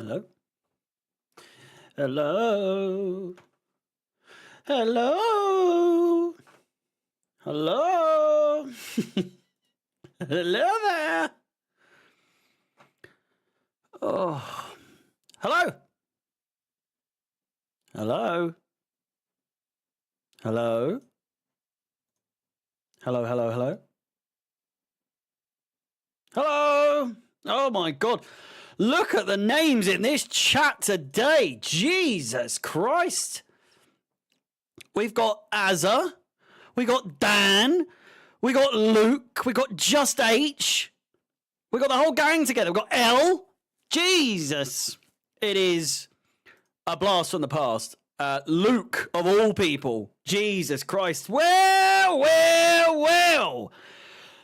Hello? Hello? Hello? Hello? Hello there? Oh. Hello? Hello? Hello? Hello, hello, hello? Hello? Oh my God. Look at the names in this chat today. Jesus Christ. We've got Azza. We got Dan. We got Luke. We got Just H. We got the whole gang together. We got L. Jesus. It is a blast from the past. Luke, of all people. Jesus Christ. Well.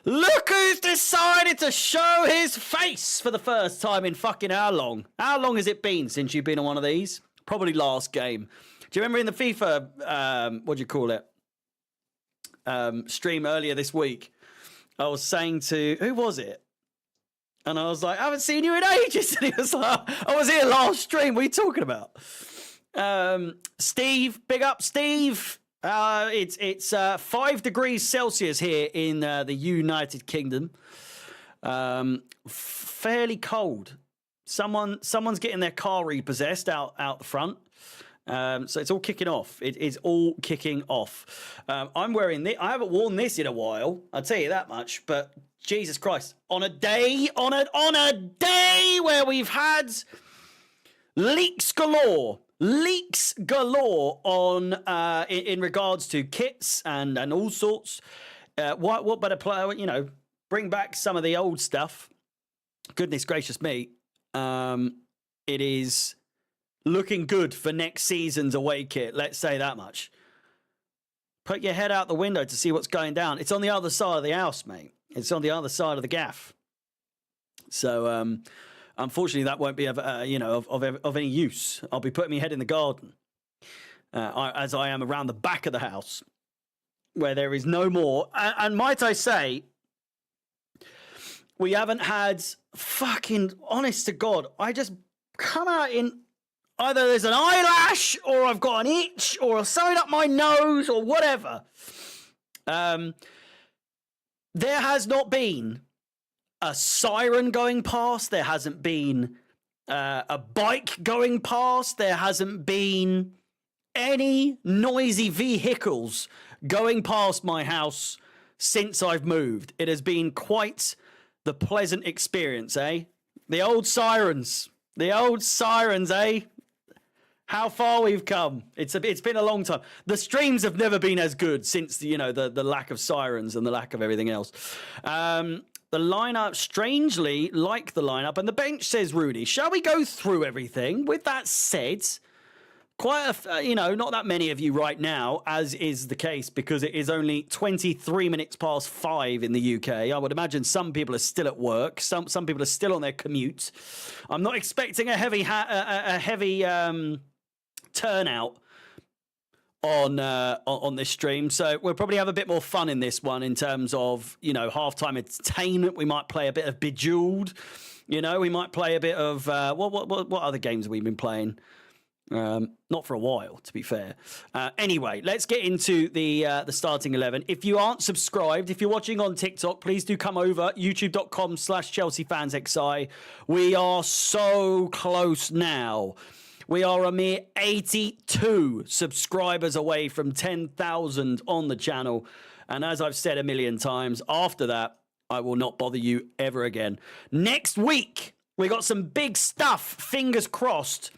Look who's decided to show his face for the first time in fucking how long? How long has it been since you've been on one of these? Probably last game. Do you remember in the FIFA, what do you call it? Stream earlier this week, I was saying to, who was it? And I was like, I haven't seen you in ages. And he was like, I was here last stream. What are you talking about? Steve, big up Steve. It's 5 degrees Celsius here in the United Kingdom. Fairly cold. Someone's getting their car repossessed out the front. So it's all kicking off. It is all kicking off. I'm wearing this. I haven't worn this in a while. I'll tell you that much. But Jesus Christ, on a day where we've had leaks galore on in regards to kits and all sorts. What better player? Bring back some of the old stuff. Goodness gracious me, it is looking good for next season's away kit. Let's say that much. Put your head out the window to see what's going down. It's on the other side of the house, mate. It's on the other side of the gaff. So, unfortunately, that won't be of any use. I'll be putting my head in the garden, as I am around the back of the house, where there is no more. And might I say, we haven't had fucking, honest to God, I just come out in either there's an eyelash or I've got an itch or something up my nose or whatever. There has not been a siren going past. There hasn't been a bike going past. There hasn't been any noisy vehicles going past my house since I've moved. It has been quite the pleasant experience, eh? The old sirens, eh? How far we've come. It's been a long time. The streams have never been as good since the lack of sirens and the lack of everything else. The lineup, strangely like the lineup, and the bench, says Rudy. Shall we go through everything? With that said, quite not that many of you right now, as is the case, because it is only 23 minutes past 5 in the UK. I would imagine some people are still at work. Some people are still on their commute. I'm not expecting a heavy turnout on this stream, so we'll probably have a bit more fun in this one in terms of halftime entertainment. We might play a bit of Bejeweled, we might play a bit of what other games have we been playing? Not for a while, to be fair. Anyway, let's get into the starting 11. If you aren't subscribed, if you're watching on TikTok, please do come over, youtube.com/ChelseaFansXI. We are so close now. We are a mere 82 subscribers away from 10,000 on the channel. And as I've said a million times, after that, I will not bother you ever again. Next week, we got some big stuff, fingers crossed.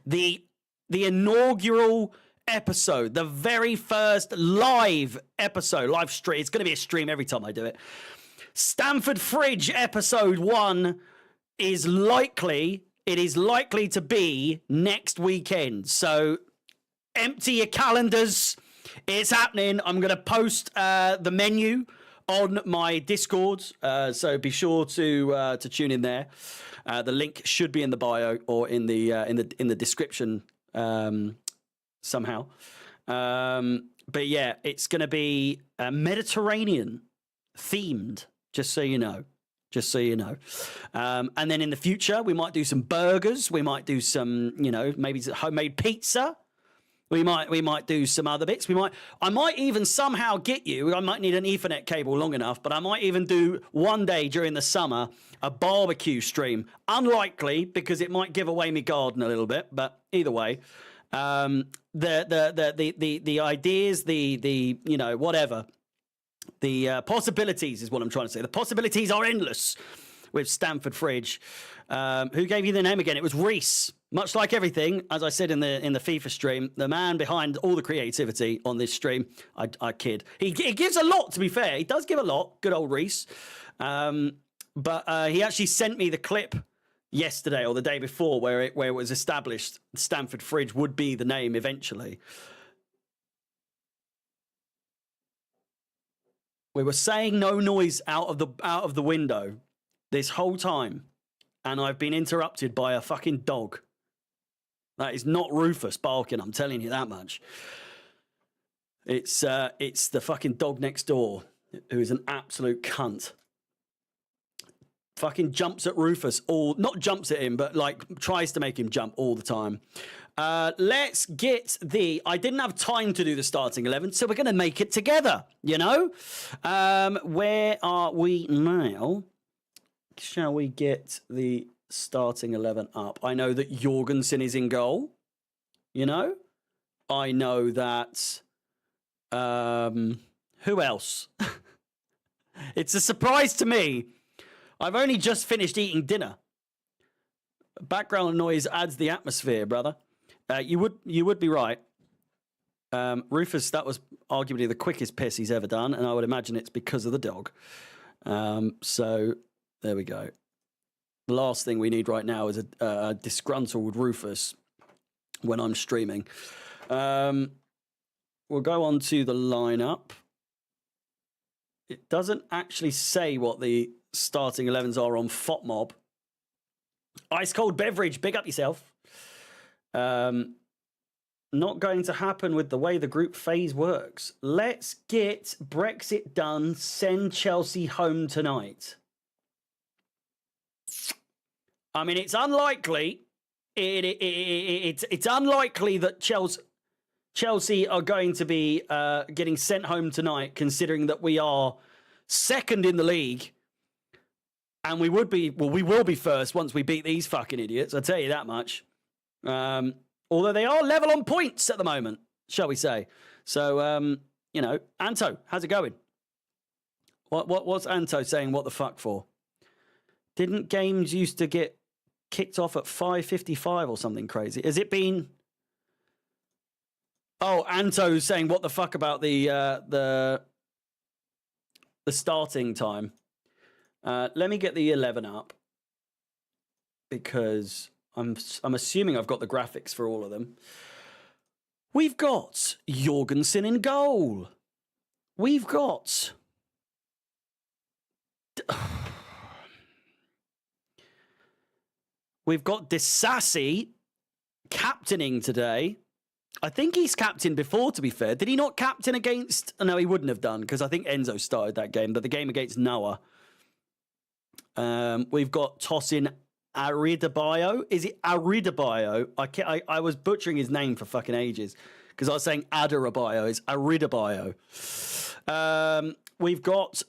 The inaugural episode, the very first live episode, live stream. It's going to be a stream every time I do it. Stamford Fridge episode 1 is likely to be next weekend. So empty your calendars. It's happening. I'm going to post the menu on my Discord. So be sure to tune in there. The link should be in the bio or in the description somehow. But yeah, it's going to be Mediterranean themed. Just so you know. just so you know. And then in the future, we might do some burgers. We might do some, you know, maybe homemade pizza. We might do some other bits. I might even somehow get you. I might need an Ethernet cable long enough, but I might even do one day during the summer a barbecue stream. Unlikely, because it might give away my garden a little bit. But either way, the ideas, the you know, whatever. The possibilities is what I'm trying to say. The possibilities are endless with Stamford Fridge. Who gave you the name again? It was Reese. Much like everything, as I said in the FIFA stream, the man behind all the creativity on this stream. I kid. He gives a lot, to be fair. He does give a lot. Good old Reese. But he actually sent me the clip yesterday or the day before where it was established Stamford Fridge would be the name eventually. We were saying no noise out of the window this whole time, and I've been interrupted by a fucking dog. That is not Rufus barking, I'm telling you that much. It's the fucking dog next door, who is an absolute cunt. Fucking jumps at Rufus not jumps at him, but like tries to make him jump all the time. Let's get I didn't have time to do the starting 11, so we're going to make it together, you know? Where are we now? Shall we get the starting 11 up? I know that Jorgensen is in goal, you know? I know that... who else? It's a surprise to me. I've only just finished eating dinner. Background noise adds the atmosphere, brother. You would be right. Rufus, that was arguably the quickest piss he's ever done, and I would imagine it's because of the dog. So there we go. The last thing we need right now is a disgruntled Rufus when I'm streaming. We'll go on to the lineup. It doesn't actually say what the starting 11s are on FOTMob. Ice cold beverage, big up yourself. Not going to happen with the way the group phase works. Let's get Brexit done. Send Chelsea home tonight. I mean, it's unlikely. It's unlikely that Chelsea are going to be getting sent home tonight, considering that we are second in the league. And we will be first once we beat these fucking idiots. I'll tell you that much. Although they are level on points at the moment, shall we say. So, you know, Anto, how's it going? What's Anto saying what the fuck for? Didn't games used to get kicked off at 5:55 or something crazy? Has it been... Oh, Anto's saying what the fuck about the starting time. Let me get the 11 up, because I'm assuming I've got the graphics for all of them. We've got Jorgensen in goal. We've got... We've got Disassi captaining today. I think he's captained before, to be fair. Did he not captain against... No, he wouldn't have done, because I think Enzo started that game, but the game against Noah. We've got Tosin Aridabayo. Is it Aridabayo? I was butchering his name for fucking ages, because I was saying Adarabayo. It's Aridabayo. We've got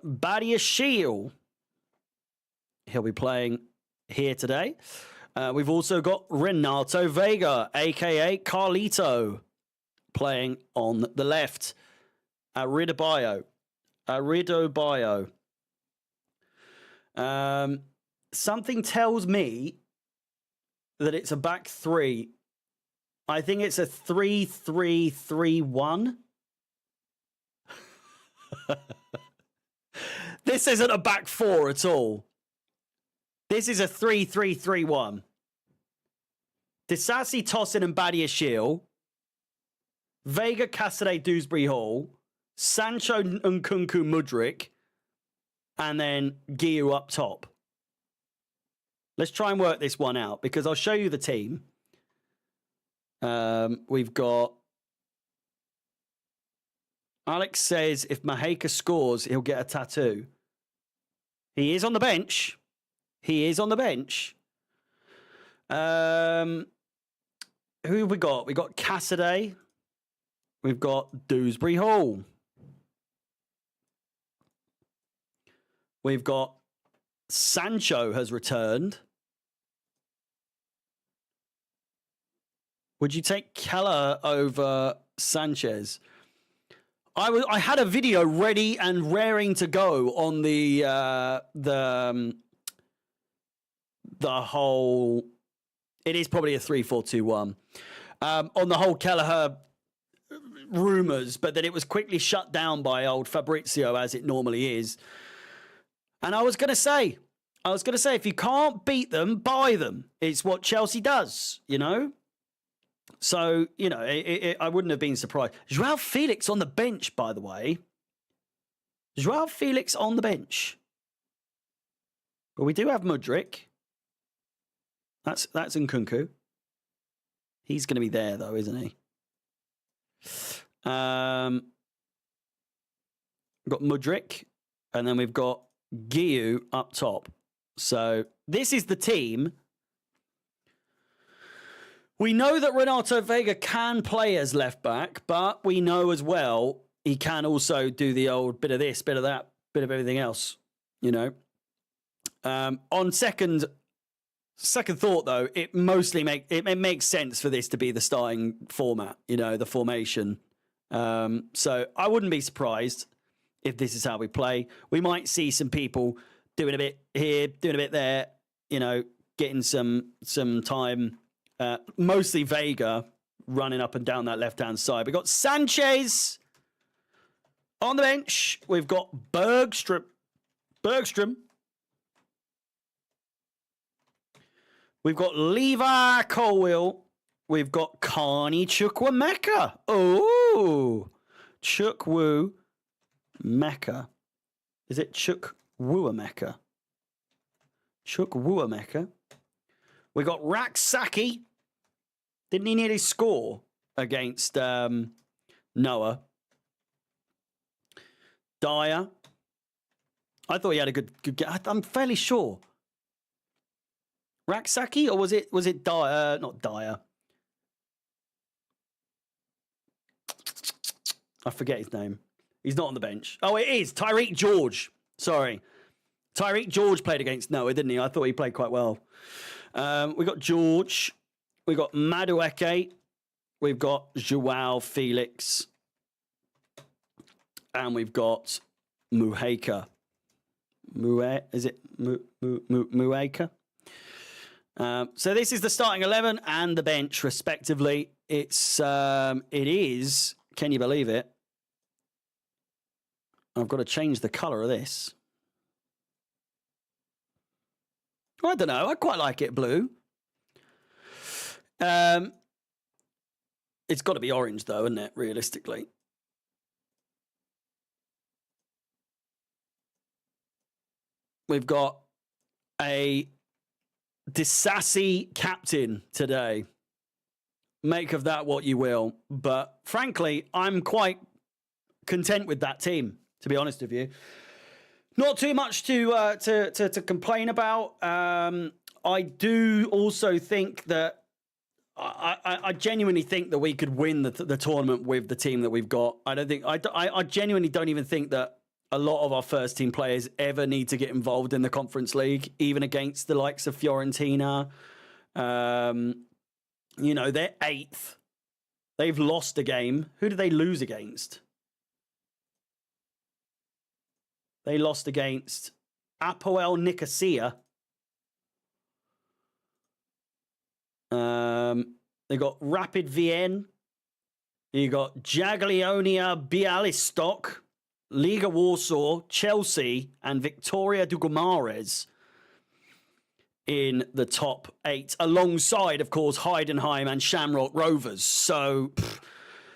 Badia Shield. He'll be playing here today. We've also got Renato Vega, a.k.a. Carlito, playing on the left. Aridabayo. Something tells me that it's a back three. I think it's a 3-3-3-1. This isn't a back four at all. This is a 3-3-3-1. Disassi, Tosin, and Badia Shield. Vega, Cassidy, Dewsbury Hall. Sancho, Nkunku, Mudryk. And then Guiu up top. Let's try and work this one out, because I'll show you the team. We've got... Alex says if Maheka scores, he'll get a tattoo. He is on the bench. He is on the bench. Who have we got? We got Cassidy. We've got Dewsbury Hall. We've got Sancho has returned. Would you take Keller over Sanchez? I had a video ready and raring to go on the whole. It is probably a 3-4-2-1 on the whole Kelleher rumors, but then it was quickly shut down by old Fabrizio, as it normally is. And I was going to say, if you can't beat them, buy them. It's what Chelsea does, you know? So, you know, I wouldn't have been surprised. Joao Felix on the bench, by the way. Joao Felix on the bench. But we do have Mudryk. That's Nkunku. He's going to be there, though, isn't he? We've got Mudryk, and then we've got Guiu up top. So this is the team. We know that Renato Vega can play as left back, but we know as well he can also do the old bit of this, bit of that, bit of everything else, you know. On second thought, though, it mostly makes sense for this to be the starting format, you know, the formation. So I wouldn't be surprised if this is how we play. We might see some people doing a bit here, doing a bit there, you know, getting some time. Mostly Vega running up and down that left-hand side. We've got Sanchez on the bench. We've got Bergstrom. We've got Levi Colwill. We've got Carney Chukwuemeka. Oh, Chukwuemeka. Is it Chukwuemeka? Chukwuemeka. We got Raksaki. Didn't he nearly score against Noah? Dyer. I thought he had a good game. I'm fairly sure. Raksaki, or was it Dyer? Not Dyer. I forget his name. He's not on the bench. Oh, it is Tyreek George. Sorry. Tyreek George played against Noah, didn't he? I thought he played quite well. We got George. We got Madueke. We've got Joao Felix. And we've got Muheka. Is it Muheka? So this is the starting 11 and the bench, respectively. It is, can you believe it? I've got to change the colour of this. I don't know. I quite like it blue. It's got to be orange, though, isn't it? Realistically. We've got a Disassi captain today. Make of that what you will. But frankly, I'm quite content with that team, to be honest with you. Not too much to complain about. I do also think that I genuinely think that we could win the tournament with the team that we've got. I genuinely don't even think that a lot of our first team players ever need to get involved in the Conference League, even against the likes of Fiorentina. You know, they're 8th. They've lost a game. Who did they lose against? They lost against Apoel Nicosia. They got Rapid Vienna. You got Jagiellonia Bialystok, Liga Warsaw, Chelsea, and Victoria Dugumares in the top 8, alongside, of course, Heidenheim and Shamrock Rovers. So,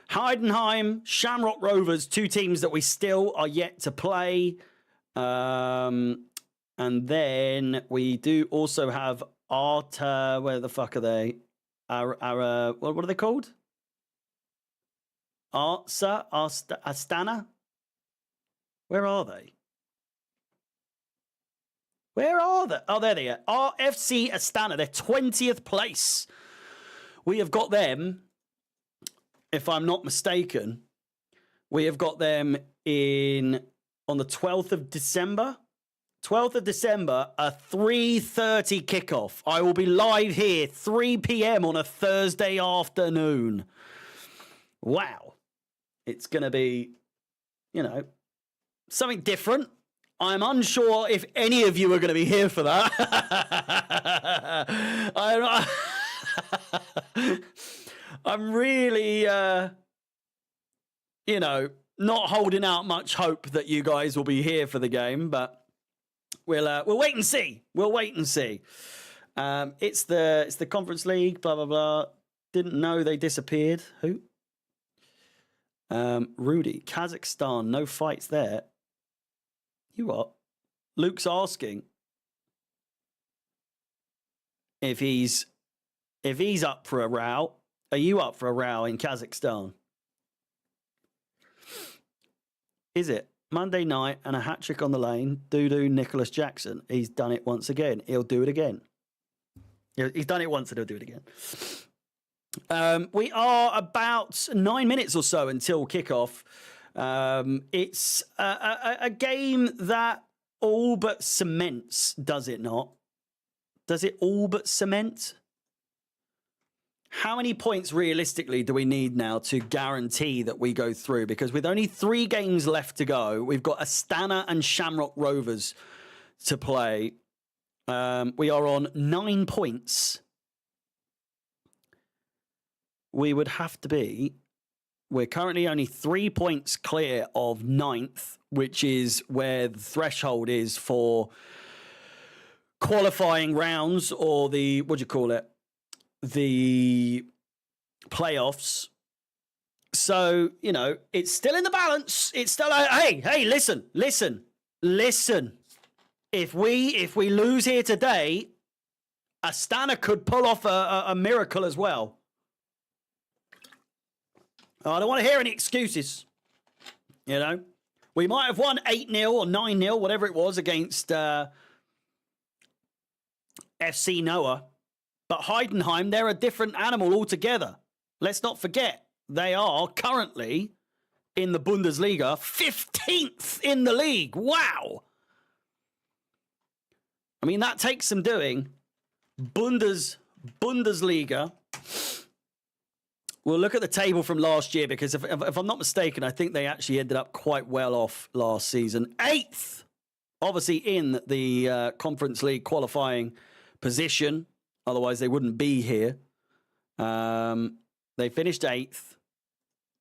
Heidenheim, Shamrock Rovers, 2 teams that we still are yet to play. And then we do also have Arta. Where the fuck are they? What are they called? Astana? Where are they? Where are they? Oh, there they are. RFC Astana. They're 20th place. We have got them, if I'm not mistaken, we have got them on the 12th of December. 12th of December, a 3:30 kickoff. I will be live here, 3 p.m. on a Thursday afternoon. Wow. It's going to be, something different. I'm unsure if any of you are going to be here for that. I'm really, not holding out much hope that you guys will be here for the game, but we'll wait and see. We'll wait and see. It's the Conference League, blah, blah, blah. Didn't know they disappeared. Who? Rudy, Kazakhstan, no fights there. You what? Luke's asking if he's up for a row. Are you up for a row in Kazakhstan? Is it Monday night and a hat trick on the lane? Doo-doo Nicholas Jackson. He's done it once again. He'll do it again. He's done it once and he'll do it again. We are about 9 minutes or so until kickoff. It's a game that all but cements, does it not? Does it all but cement? How many points realistically do we need now to guarantee that we go through? Because with only 3 games left to go, we've got Astana and Shamrock Rovers to play. We are on 9 points. We would have to be... We're currently only 3 points clear of 9th, which is where the threshold is for qualifying rounds or the, the playoffs. So, it's still in the balance. It's still, hey, listen. If we lose here today, Astana could pull off a miracle as well. I don't want to hear any excuses. We might have won 8-0 or 9-0, whatever it was, against FC Noah. But Heidenheim, they're a different animal altogether. Let's not forget, they are currently in the Bundesliga, 15th in the league. Wow. I mean, that takes some doing. Bundesliga. We'll look at the table from last year because if I'm not mistaken, I think they actually ended up quite well off last season. 8th, obviously in the Conference League qualifying position. Otherwise, they wouldn't be here. They finished 8th,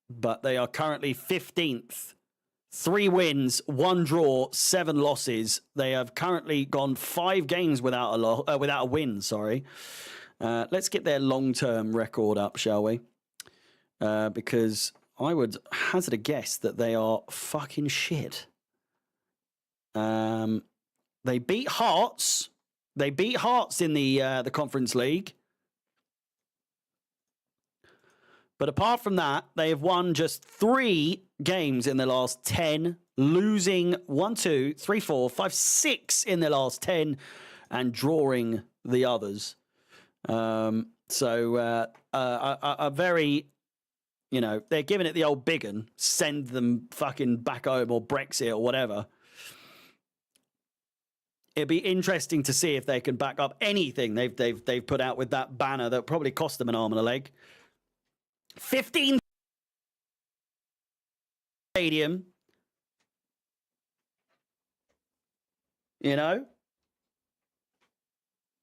but they are currently 15th. 3 wins, 1 draw, 7 losses. They have currently gone 5 games without a win. Sorry. Let's get their long-term record up, shall we? Because I would hazard a guess that they are fucking shit. They beat Hearts. They beat Hearts in the Conference League. But apart from that, they have won just 3 games in their last 10, losing 1, 2, 3, 4, 5, 6 in their last 10 and drawing the others. A very, they're giving it the old big un, send them fucking back home or Brexit or whatever. It'd be interesting to see if they can back up anything they've put out with that banner that probably cost them an arm and a leg. 15 stadium.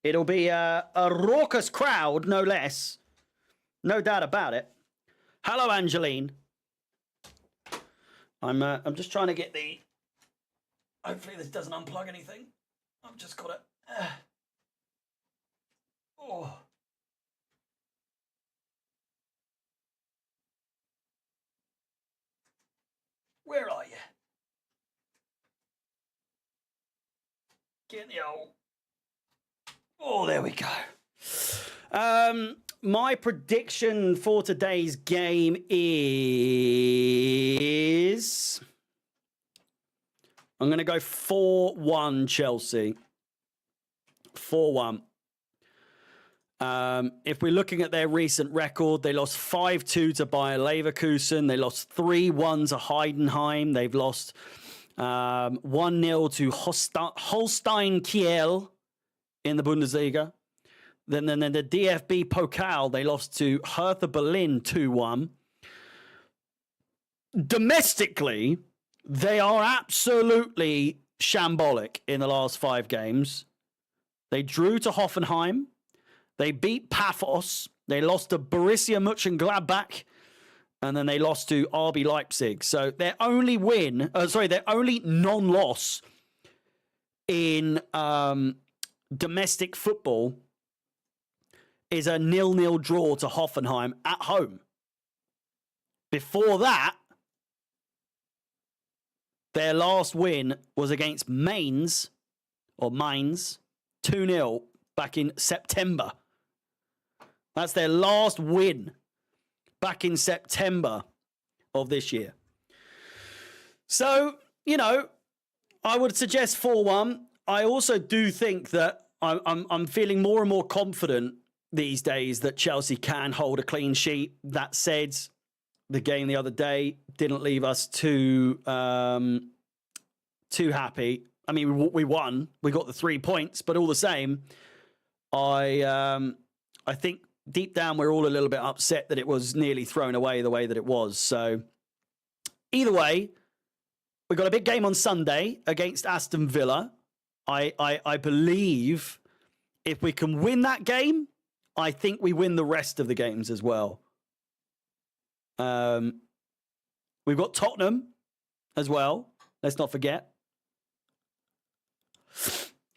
It'll be a raucous crowd, no less. No doubt about it. Hello, Angeline. I'm just trying to get the... Hopefully this doesn't unplug anything. I've just got it. Oh. Where are you? Get the old... Oh, there we go. My prediction for today's game is... I'm going to go 4-1 Chelsea. 4-1. If we're looking at their recent record, they lost 5-2 to Bayer Leverkusen. They lost 3-1 to Heidenheim. They've lost 1-0 to Holstein Kiel in the Bundesliga. Then the DFB Pokal, they lost to Hertha Berlin 2-1. Domestically, they are absolutely shambolic in the last 5 games. They drew to Hoffenheim. They beat Paphos. They lost to Borussia Mönchengladbach. And then they lost to RB Leipzig. So their only their only non-loss in domestic football is a 0-0 draw to Hoffenheim at home. Before that, their last win was against Mainz 2-0 back in September. That's their last win back in September of this year. So, I would suggest 4-1. I also do think that I'm feeling more and more confident these days that Chelsea can hold a clean sheet. That said, the game the other day didn't leave us too happy. I mean, we won. We got the 3 points, but all the same, I think deep down we're all a little bit upset that it was nearly thrown away the way that it was. So either way, we've got a big game on Sunday against Aston Villa. I believe if we can win that game, I think we win the rest of the games as well. We've got Tottenham as well. Let's not forget.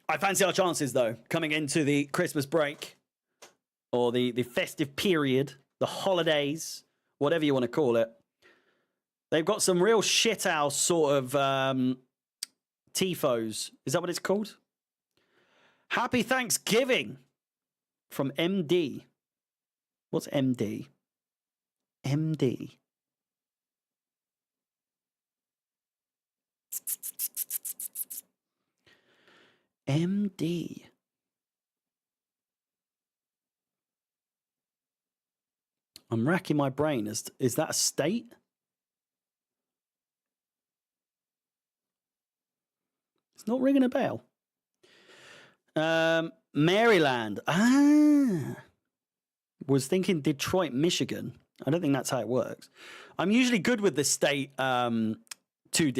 I fancy our chances, though, coming into the Christmas break or the festive period, the holidays, whatever you want to call it. They've got some real shithouse sort of tifos. Is that what it's called? Happy Thanksgiving from MD. What's MD? MD. MD. I'm racking my brain. Is that a state? It's not ringing a bell. Maryland. Was thinking Detroit, Michigan. I don't think that's how it works. I'm usually good with the state two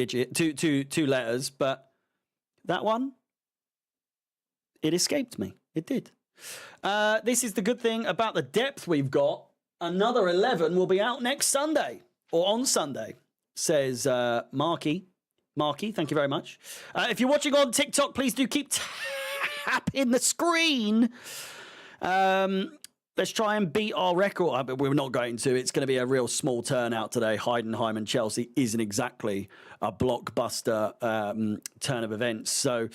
letters, but that one, it escaped me. It did. This is the good thing about the depth we've got. Another 11 will be out next Sunday or on Sunday, says Marky. Marky, thank you very much. If you're watching on TikTok, please do keep tapping the screen. Let's try and beat our record. But we're not going to. It's going to be a real small turnout today. Heidenheim and Chelsea isn't exactly a blockbuster turn of events. So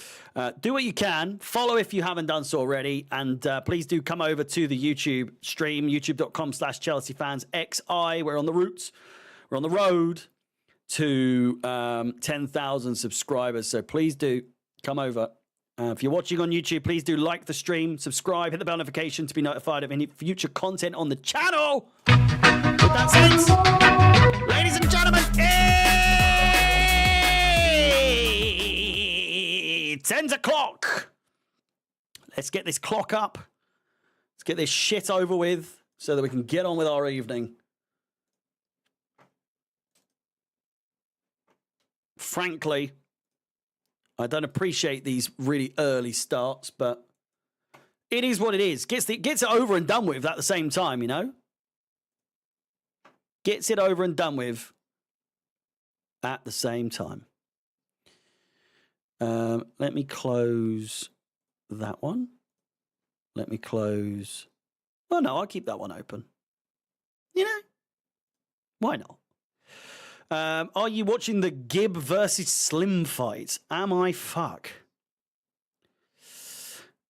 do what you can. Follow if you haven't done so already. And please do come over to the YouTube stream, youtube.com/ChelseaFansXI. We're on the route. We're on the road to 10,000 subscribers. So please do come over. If you're watching on YouTube, please do like the stream, subscribe, hit the bell notification to be notified of any future content on the channel. With that said, ladies and gentlemen, it's 10 o'clock. Let's get this clock up. Let's get this shit over with so that we can get on with our evening. Frankly, I don't appreciate these really early starts, but it is what it is. Gets it over and done with at the same time, you know? Gets it over and done with at the same time. Let me close that one. Let me close... Oh, no, I'll keep that one open. You know? Why not? Are you watching the Gibb versus Slim fight? Am I fuck?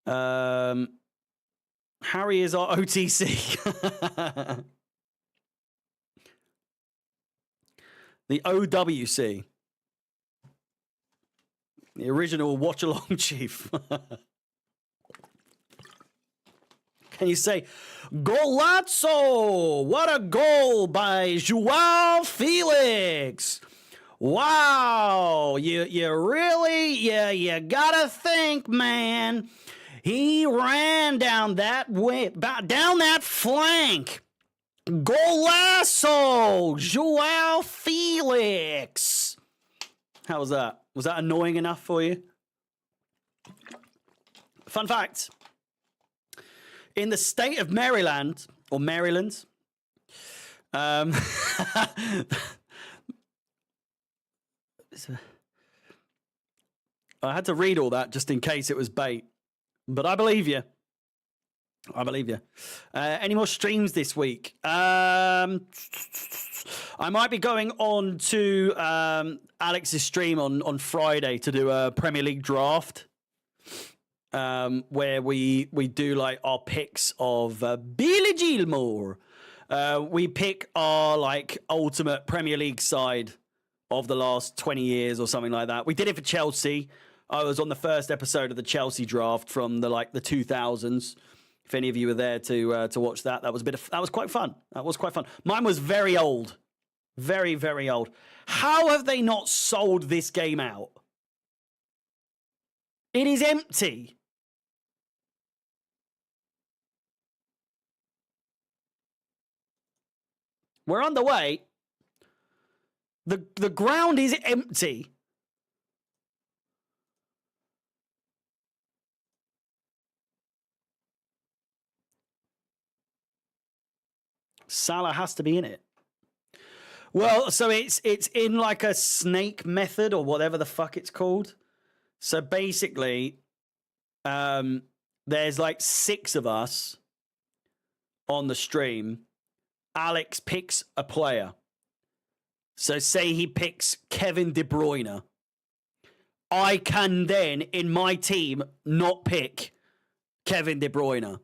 Harry is our OTC. The OWC. The original watch-along chief. Can you say, Golazzo? What a goal by Joao Felix. Wow. You really, you gotta think, man. He ran down that way, down that flank. Golazo, Joao Felix. How was that? Was that annoying enough for you? Fun fact. In the state of Maryland, or Maryland, I had to read all that just in case it was bait. But I believe you. I believe you. Any more streams this week? I might be going on to Alex's stream on Friday to do a Premier League draft, where we do like our picks of Billy Gilmore. We pick our like ultimate Premier League side of the last 20 years or something like that. We did it for Chelsea. I was on the first episode of the Chelsea draft from the 2000s. If any of you were there to watch that, that was quite fun. That was quite fun. Mine was very old, very, very old. How have they not sold this game out? It is empty. We're underway. The ground is empty. Salah has to be in it. Well, so it's in like a snake method or whatever the fuck it's called. So basically, there's like 6 of us on the stream. Alex picks a player. So say he picks Kevin De Bruyne. I can then, in my team, not pick Kevin De Bruyne.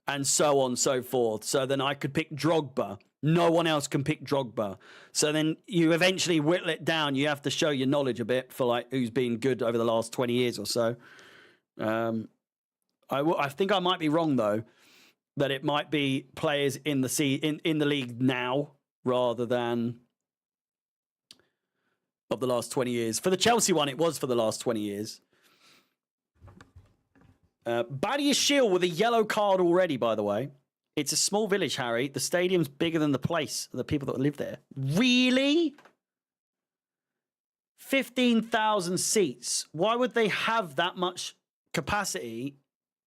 And so on and so forth. So then I could pick Drogba. No one else can pick Drogba. So then you eventually whittle it down. You have to show your knowledge a bit for like who's been good over the last 20 years or so. I think I might be wrong though, that it might be players in the in the league now rather than of the last 20 years. For the Chelsea one, it was for the last 20 years. Badia Shield with a yellow card already, by the way. It's a small village, Harry. The stadium's bigger than the place, the people that live there. Really? 15,000 seats. Why would they have that much capacity?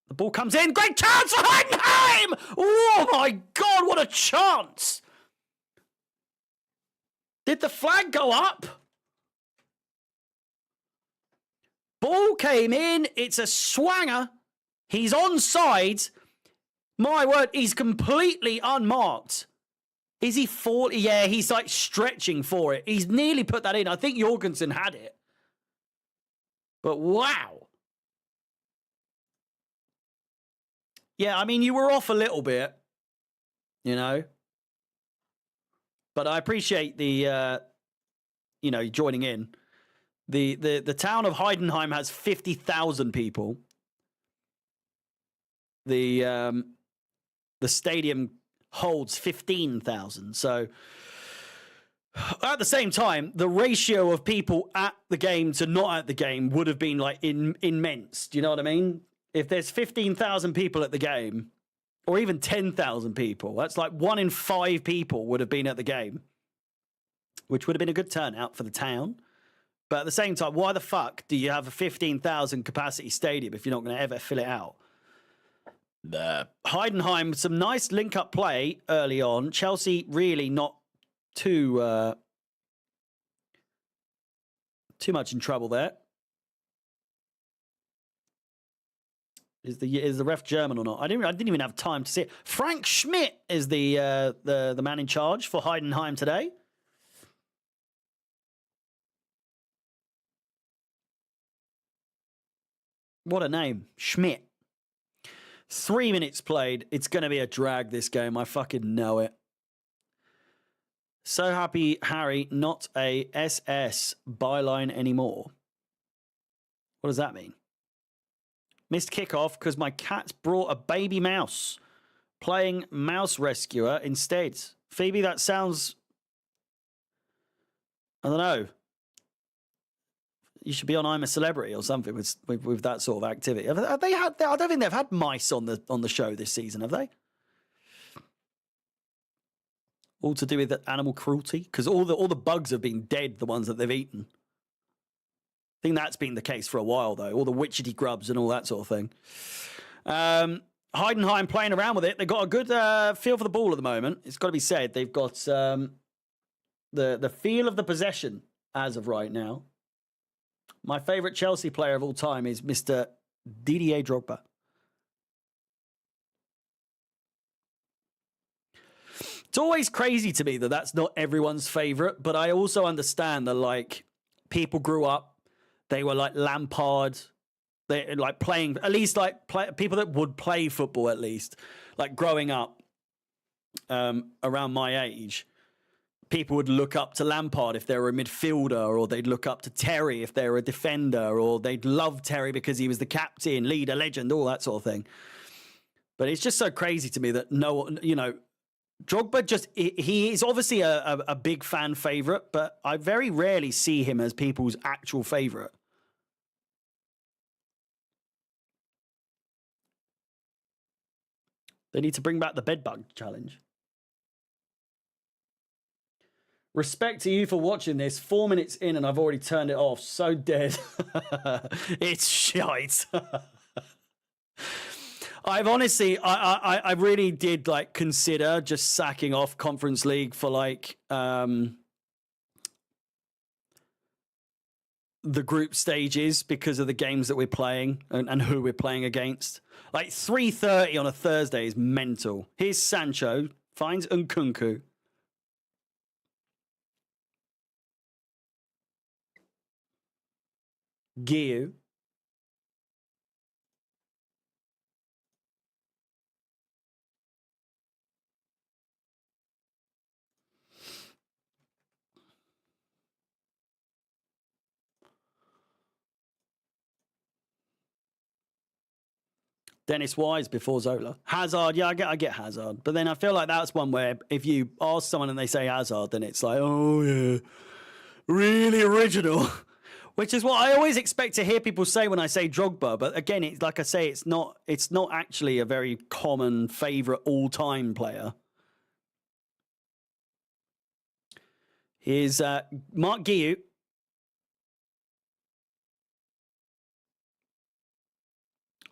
The ball comes in. Great chance for Heidenheim! Oh my God, what a chance! Did the flag go up? Ball came in. It's a swanger. He's onside. My word, he's completely unmarked. Is he 40? Yeah, he's like stretching for it. He's nearly put that in. I think Jorgensen had it. But wow. Yeah, I mean, you were off a little bit, you know. But I appreciate the, joining in. The town of Heidenheim has 50,000 people. The stadium holds 15,000. So at the same time, the ratio of people at the game to not at the game would have been like immense. Do you know what I mean? If there's 15,000 people at the game, or even 10,000 people, that's like 1 in 5 people would have been at the game, which would have been a good turnout for the town. But at the same time, why the fuck do you have a 15,000 capacity stadium if you're not going to ever fill it out? Heidenheim, some nice link-up play early on. Chelsea really not too much in trouble there. Is the ref German or not? I didn't even have time to see it. Frank Schmidt is the man in charge for Heidenheim today. What a name, Schmidt. 3 minutes played. It's going to be a drag, this game. I fucking know it. So happy, Harry, not a SS byline anymore. What does that mean? Missed kickoff because my cat's brought a baby mouse. Playing mouse rescuer instead. Phoebe, that sounds... I don't know. You should be on I'm a Celebrity or something with that sort of activity. Have they had? I don't think they've had mice on the show this season, have they? All to do with animal cruelty, because all the bugs have been dead. The ones that they've eaten. I think that's been the case for a while, though. All the witchetty grubs and all that sort of thing. Heidenheim playing around with it. They've got a good feel for the ball at the moment. It's got to be said. They've got the feel of the possession as of right now. My favourite Chelsea player of all time is Mr. Didier Drogba. It's always crazy to me that that's not everyone's favourite, but I also understand that, like, people grew up, they were like Lampard, they like playing, at least like people that would play football at least, like growing up around my age. People would look up to Lampard if they were a midfielder, or they'd look up to Terry if they were a defender, or they'd love Terry because he was the captain, leader, legend, all that sort of thing. But it's just so crazy to me that Drogba he is obviously a big fan favourite, but I very rarely see him as people's actual favourite. They need to bring back the bedbug challenge. Respect to you for watching this. 4 minutes in and I've already turned it off. So dead. It's shite. I've honestly, I really did like consider just sacking off Conference League for like the group stages because of the games that we're playing and who we're playing against. Like 3:30 on a Thursday is mental. Here's Sancho, finds Nkunku. Giu. Dennis Wise before Zola. Hazard, yeah, I get Hazard. But then I feel like that's one where if you ask someone and they say Hazard, then it's like, oh yeah, really original. Which is what I always expect to hear people say when I say Drogba. But again, it's like I say, it's not actually a very common favourite all-time player. Here's Mark Guiu.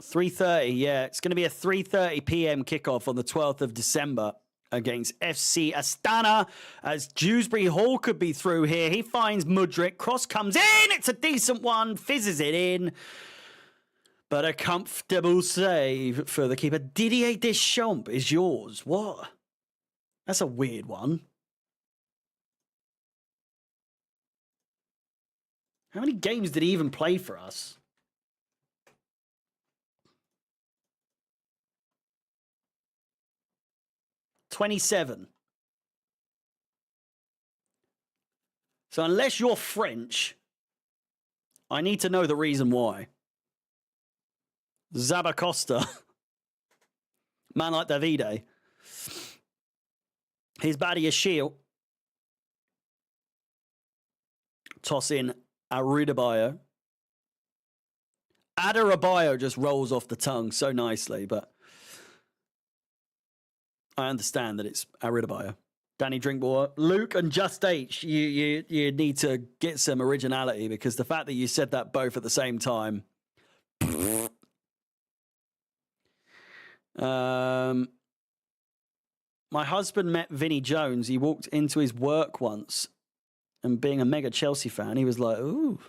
$3:30, yeah. It's going to be a 3:30 p.m. kickoff on the 12th of December against FC Astana, as Dewsbury Hall could be through here. He finds Mudryk. Cross comes in. It's a decent one. Fizzes it in. But a comfortable save for the keeper. Didier Deschamps is yours. What? That's a weird one. How many games did he even play for us? $27. So unless you're French, I need to know the reason why. Zabacosta. Man like Davide. His baddie is Shield. Toss in Arudabayo. Adarabayo just rolls off the tongue so nicely, but I understand that it's Arudabayo. Danny Drinkwater, Luke and Just H, you need to get some originality, because the fact that you said that both at the same time. My husband met Vinnie Jones. He walked into his work once, and being a mega Chelsea fan, he was like, ooh.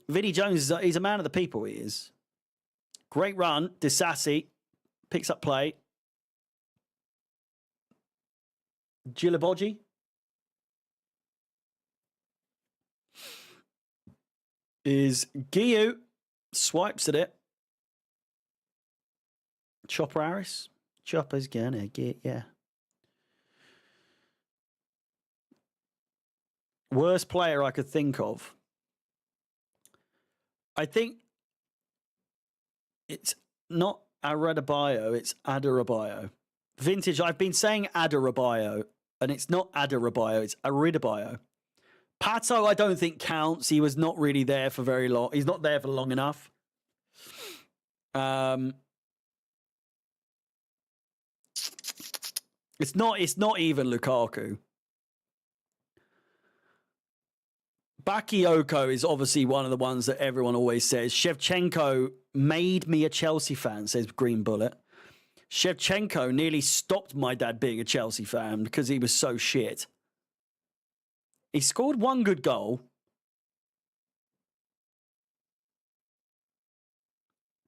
Vinnie Jones, he's a man of the people, he is. Great run, Disassi, picks up play. Gilabogi. Is Giu. Swipes at it. Chopper Harris. Chopper's gonna get ya. Worst player I could think of. I think it's not Adebayo, it's Adebayo. Vintage, I've been saying Adebayo, and it's not Adebayo, it's Adebayo. Pato, I don't think counts. He was not really there for very long. He's not there for long enough. It's not even Lukaku. Bakayoko is obviously one of the ones that everyone always says. Shevchenko made me a Chelsea fan, says Green Bullet. Shevchenko nearly stopped my dad being a Chelsea fan because he was so shit. He scored one good goal.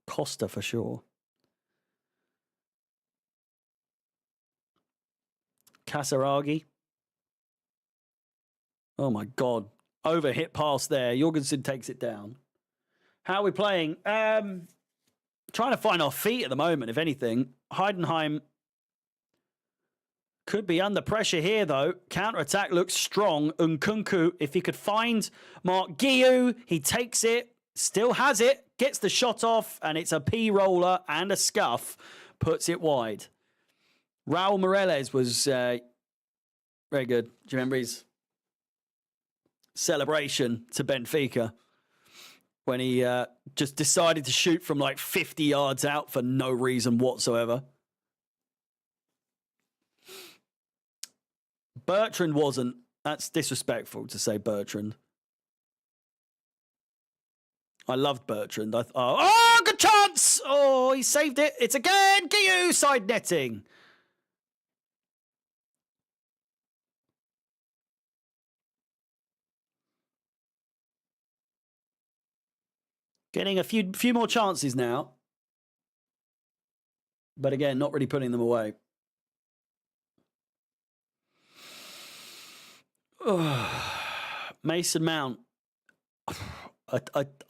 Costa for sure. Kasaragi. Oh my God. Over hit pass there. Jorgensen takes it down. How are we playing? Trying to find our feet at the moment, if anything. Heidenheim could be under pressure here, though. Counter-attack looks strong. Nkunku, if he could find Mark Guiu, he takes it, still has it, gets the shot off, and it's a P-roller and a scuff. Puts it wide. Raul Morales was very good. Do you remember his celebration to Benfica when he just decided to shoot from like 50 yards out for no reason whatsoever? Bertrand wasn't. That's disrespectful to say Bertrand. I loved Bertrand. Oh, good chance! Oh, he saved it. It's again Guiu side netting. Getting a few more chances now. But again, not really putting them away. Mason Mount.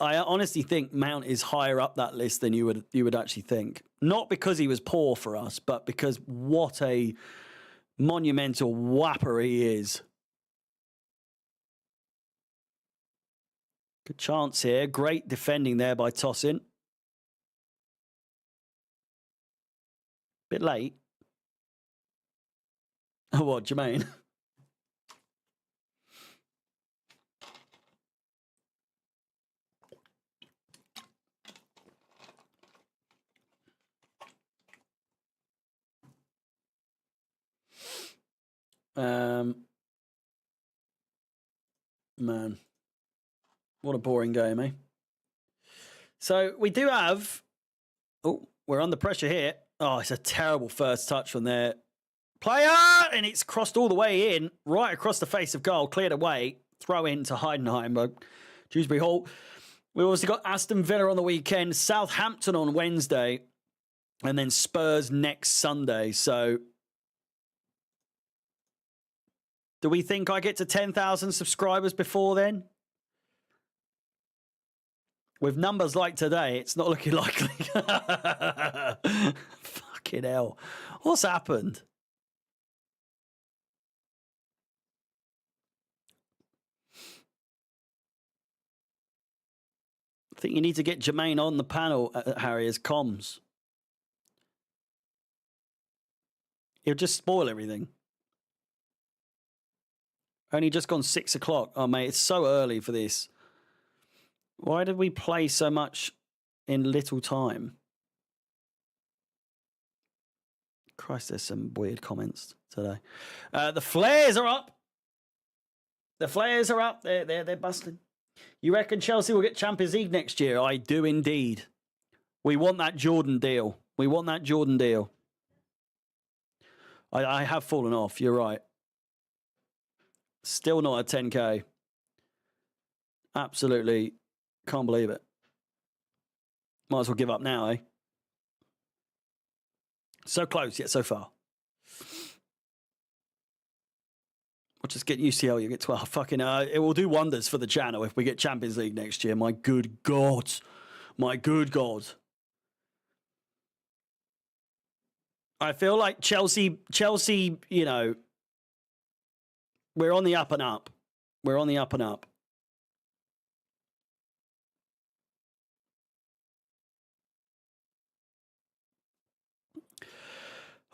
I honestly think Mount is higher up that list than you would actually think. Not because he was poor for us, but because what a monumental whapper he is. Good chance here. Great defending there by Tosin. Bit late. Oh, what, Jermaine? Man, what a boring game, eh? So we do have. Oh, we're under pressure here. Oh, it's a terrible first touch from their player, and it's crossed all the way in, right across the face of goal, cleared away, throw in to Heidenheim by Dewsbury Hall. We've also got Aston Villa on the weekend, Southampton on Wednesday, and then Spurs next Sunday. So do we think I get to 10,000 subscribers before then? With numbers like today, it's not looking likely. Fucking hell. What's happened? I think you need to get Jermaine on the panel, Harry, as comms. He'll just spoil everything. Only just gone 6 o'clock. Oh, mate, it's so early for this. Why did we play so much in little time? Christ, there's some weird comments today. The flares are up. The flares are up. They're busting. You reckon Chelsea will get Champions League next year? I do indeed. We want that Jordan deal. We want that Jordan deal. I have fallen off. You're right. Still not at 10K. Absolutely can't believe it. Might as well give up now, eh? So close, yet so far. We'll just get UCL, you get 12. Fucking, it will do wonders for the channel if we get Champions League next year. My good God. My good God. I feel like Chelsea, you know, we're on the up and up. We're on the up and up.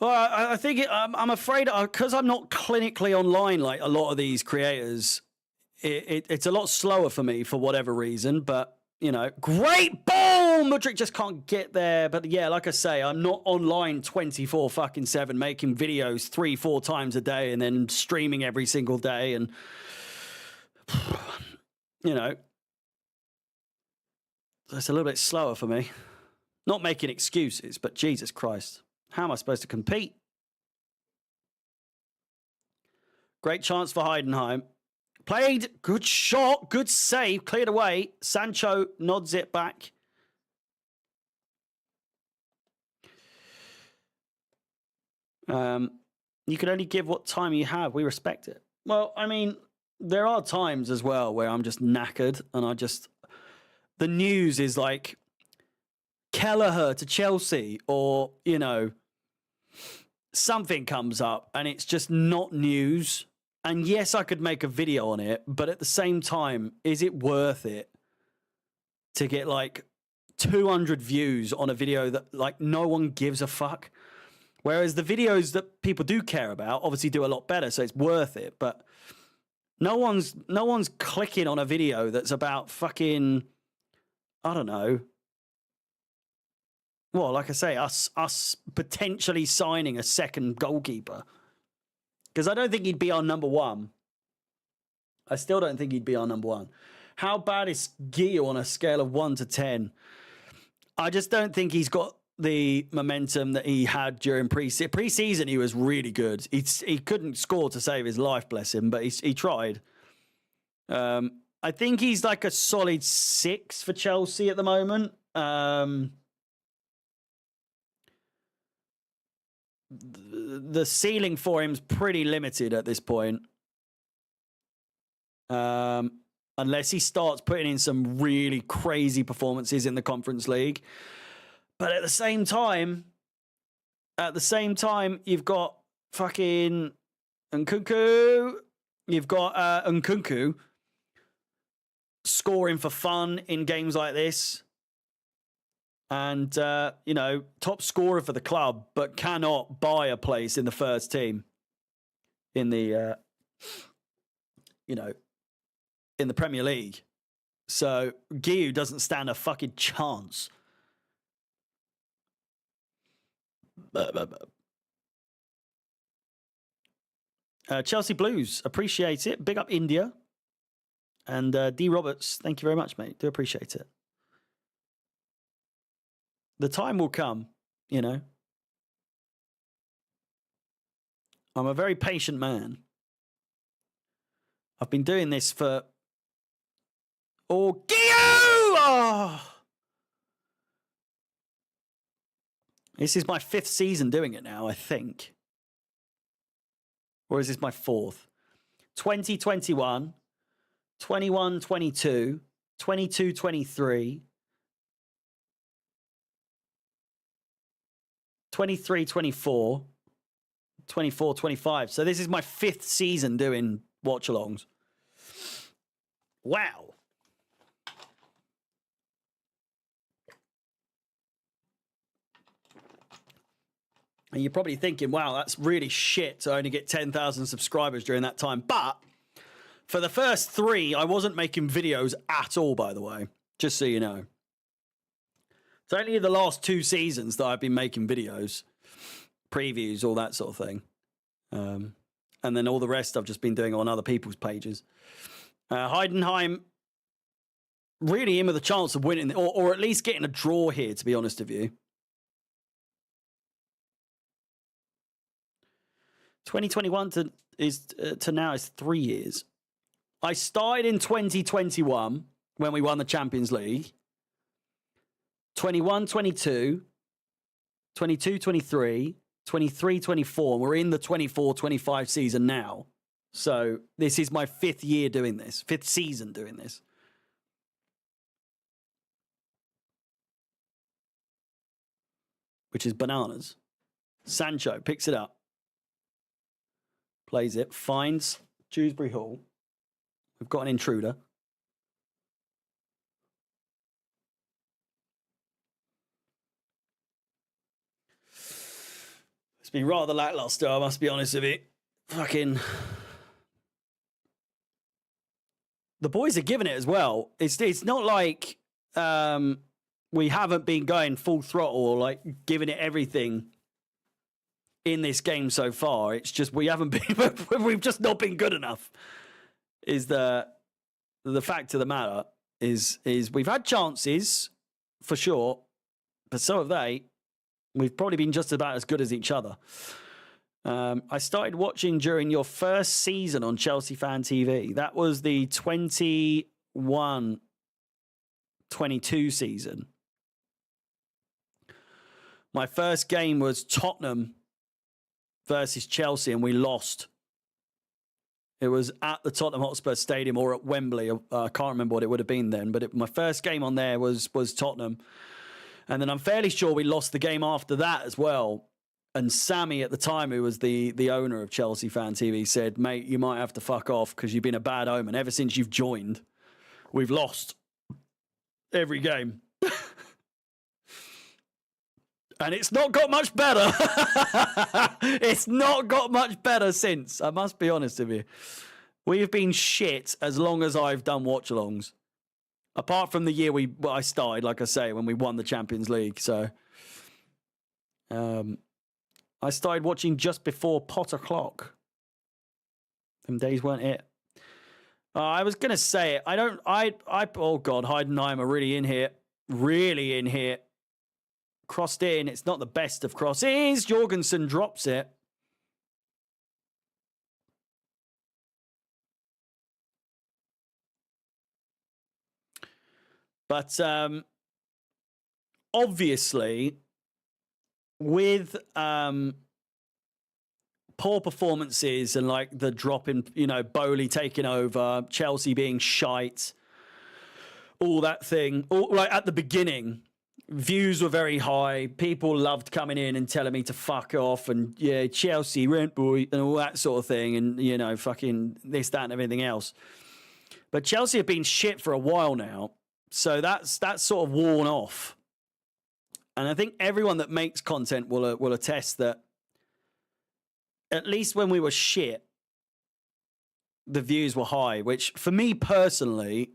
Well, I think I'm afraid because I'm not clinically online like a lot of these creators. It's a lot slower for me for whatever reason, but you know, great ball. Mudryk just can't get there. But yeah, like I say, I'm not online 24/7 making videos 3-4 times a day and then streaming every single day. And you know, it's a little bit slower for me. Not making excuses, but Jesus Christ, how am I supposed to compete? Great chance for Heidenheim. Played, good shot, good save, cleared away. Sancho nods it back. You can only give what time you have. We respect it. Well, I mean, there are times as well where I'm just knackered and the news is like Kelleher to Chelsea or, you know, something comes up and it's just not news. And yes, I could make a video on it, but at the same time, is it worth it to get like 200 views on a video that like no one gives a fuck? Whereas the videos that people do care about obviously do a lot better, so it's worth it. But no one's clicking on a video that's about fucking, I don't know. Well, like I say, us potentially signing a second goalkeeper. Because I don't think he'd be our number one. I still don't think he'd be our number one. How bad is Gio on a scale of 1 to 10? I just don't think he's got the momentum that he had during pre-season. Pre-season, he was really good. He couldn't score to save his life, bless him, but he tried. I think he's like a solid 6 for Chelsea at the moment. The ceiling for him's pretty limited at this point. Unless he starts putting in some really crazy performances in the Conference League. But at the same time, you've got fucking Nkunku. You've got Nkunku scoring for fun in games like this. And, you know, top scorer for the club, but cannot buy a place in the first team in the, you know, in the Premier League. So Gio doesn't stand a fucking chance. Chelsea Blues, appreciate it. Big up India. And D. Roberts, thank you very much, mate. Do appreciate it. The time will come, you know. I'm a very patient man. I've been doing this for... Oh, Gio! Oh! This is my 5th season doing it now, I think. Or is this my 4th? 2021, 21-22, 22-23, 23-24, 24-25. So this is my 5th season doing watch-alongs. Wow. And you're probably thinking, wow, that's really shit to only get 10,000 subscribers during that time. But for the first 3, I wasn't making videos at all, by the way, just so you know. It's only the last 2 seasons that I've been making videos, previews, all that sort of thing. And then all the rest I've just been doing on other people's pages. Heidenheim really in with a chance of winning, or at least getting a draw here, to be honest with you. 2021 to now is 3 years. I started in 2021 when we won the Champions League. 21-22, 22-23, 23-24, and we're in the 24-25 season now. So this is my 5th year doing this, 5th season doing this. Which is bananas. Sancho picks it up. Plays it, finds Dewsbury Hall. We've got an intruder. It's been rather lackluster, I must be honest with you. Fucking... The boys are giving it as well. It's not like we haven't been going full throttle or like giving it everything in this game so far. It's just we haven't been... we've just not been good enough. Is the fact of the matter is we've had chances for sure, but so have they. We've probably been just about as good as each other. I started watching during your first season on Chelsea Fan TV. That was the 21-22 season. My first game was Tottenham versus Chelsea, and we lost. It was at the Tottenham Hotspur Stadium or at Wembley. I can't remember what it would have been then, but my first game on there was Tottenham. And then I'm fairly sure we lost the game after that as well. And Sammy at the time, who was the owner of Chelsea Fan TV, said, mate, you might have to fuck off because you've been a bad omen. Ever since you've joined, we've lost every game. And it's not got much better. It's not got much better since. I must be honest with you. We have been shit as long as I've done watch-alongs. Apart from the year I started, like I say, when we won the Champions League. So, I started watching just before Potter Clock. Them days weren't it. I was going to say it. Oh God, Heidenheim are really in here. Really in here. Crossed in. It's not the best of crosses. Jorgensen drops it. But obviously, with poor performances and like the drop in, Bowley taking over, Chelsea being shite, all that thing, like at the beginning, views were very high. People loved coming in and telling me to fuck off and, yeah, Chelsea, rent boy, and all that sort of thing. And, fucking this, that, and everything else. But Chelsea have been shit for a while now. So that's sort of worn off. And I think everyone that makes content will attest that at least when we were shit, the views were high, which for me personally,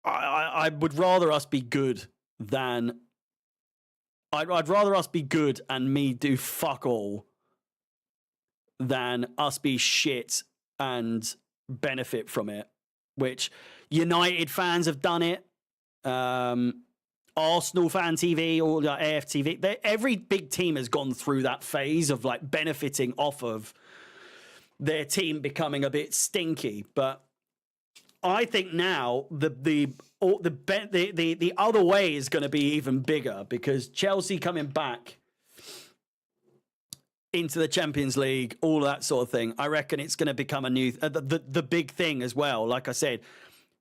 I would rather us be good than... I'd rather us be good and me do fuck all than us be shit and benefit from it, which United fans have done it. Arsenal Fan TV or AFTV. Every big team has gone through that phase of like benefiting off of their team becoming a bit stinky. But I think now the other way is going to be even bigger because Chelsea coming back into the Champions League, all that sort of thing. I reckon it's going to become a new the big thing as well. Like I said,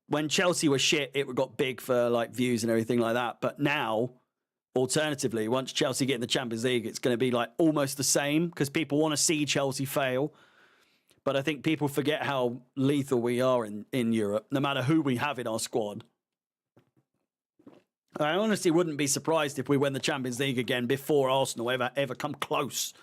when Chelsea was shit, it got big for like views and everything like that. But now, alternatively, once Chelsea get in the Champions League, it's going to be like almost the same because people want to see Chelsea fail. But I think people forget how lethal we are in Europe, no matter who we have in our squad. I honestly wouldn't be surprised if we win the Champions League again before Arsenal ever come close.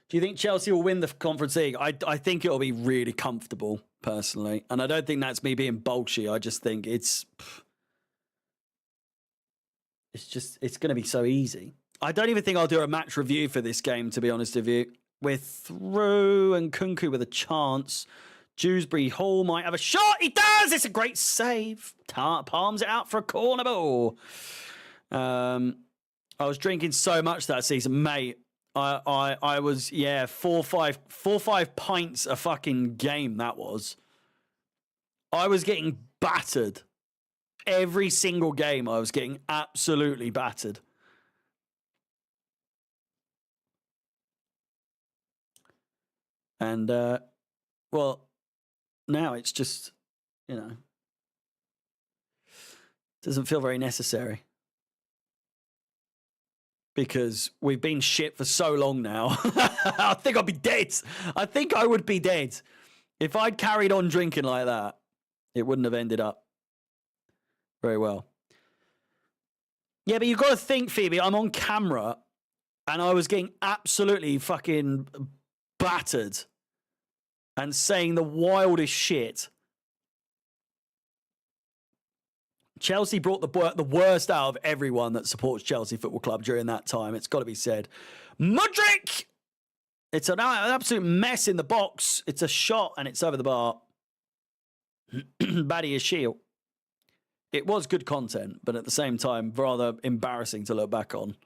Do you think Chelsea will win the Conference League? I think it'll be really comfortable, personally. And I don't think that's me being bolshy. I just think it's going to be so easy. I don't even think I'll do a match review for this game, to be honest with you. We're through and Kunku with a chance. Dewsbury Hall might have a shot. He does! It's a great save. Palms it out for a corner ball. I was drinking so much that season, mate. I was, 4 or 5 pints a fucking game, that was. I was getting battered. Every single game I was getting absolutely battered. And, well, now it's just, doesn't feel very necessary. Because we've been shit for so long now. I think I'd be dead. I think I would be dead. If I'd carried on drinking like that, it wouldn't have ended up very well. Yeah, but you've got to think, Phoebe, I'm on camera and I was getting absolutely fucking battered and saying the wildest shit. Chelsea brought the worst out of everyone that supports Chelsea Football Club during that time. It's got to be said. Mudryk! It's an absolute mess in the box. It's a shot and it's over the bar. Baddie is shield. It was good content, but at the same time, rather embarrassing to look back on.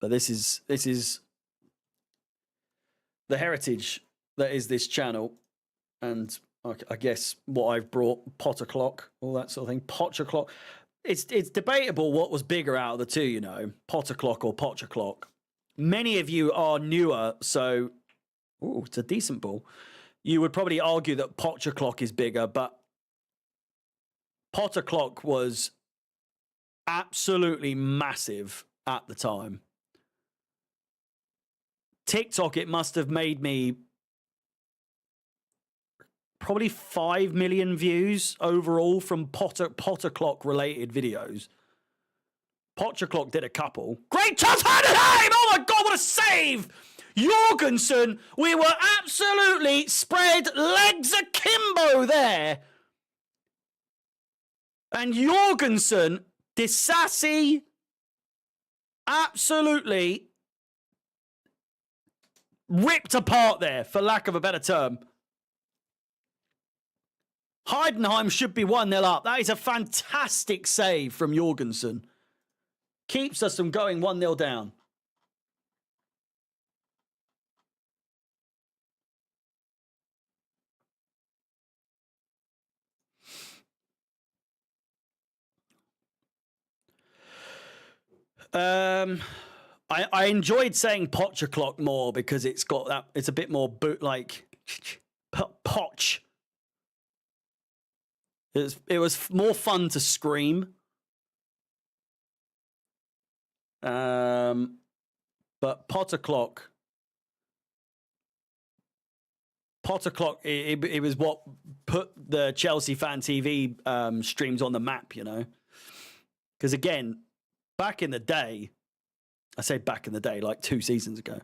But this is the heritage that is this channel, and I guess what I've brought, Potter clock, all that sort of thing. Potter clock. It's debatable what was bigger out of the two, you know, Potter clock or Potter clock. Many of you are newer, so it's a decent ball. You would probably argue that Potter clock is bigger, but Potter clock was absolutely massive at the time. TikTok, it must have made me probably 5 million views overall from Potter clock related videos. Potter clock did a couple. Great chance, Heidenheim! Oh my God, what a save! Jorgensen, we were absolutely spread legs akimbo there. And Jorgensen, Disassi, absolutely ripped apart there, for lack of a better term. Heidenheim should be 1-0 up. That is a fantastic save from Jorgensen. Keeps us from going 1-0 down. I enjoyed saying Pocher clock more because it's got that. It's a bit more boot like Poch. It was more fun to scream. But Potter clock. It was what put the Chelsea Fan TV streams on the map, you know. Because again, back in the day, I say back in the day, like 2 seasons ago,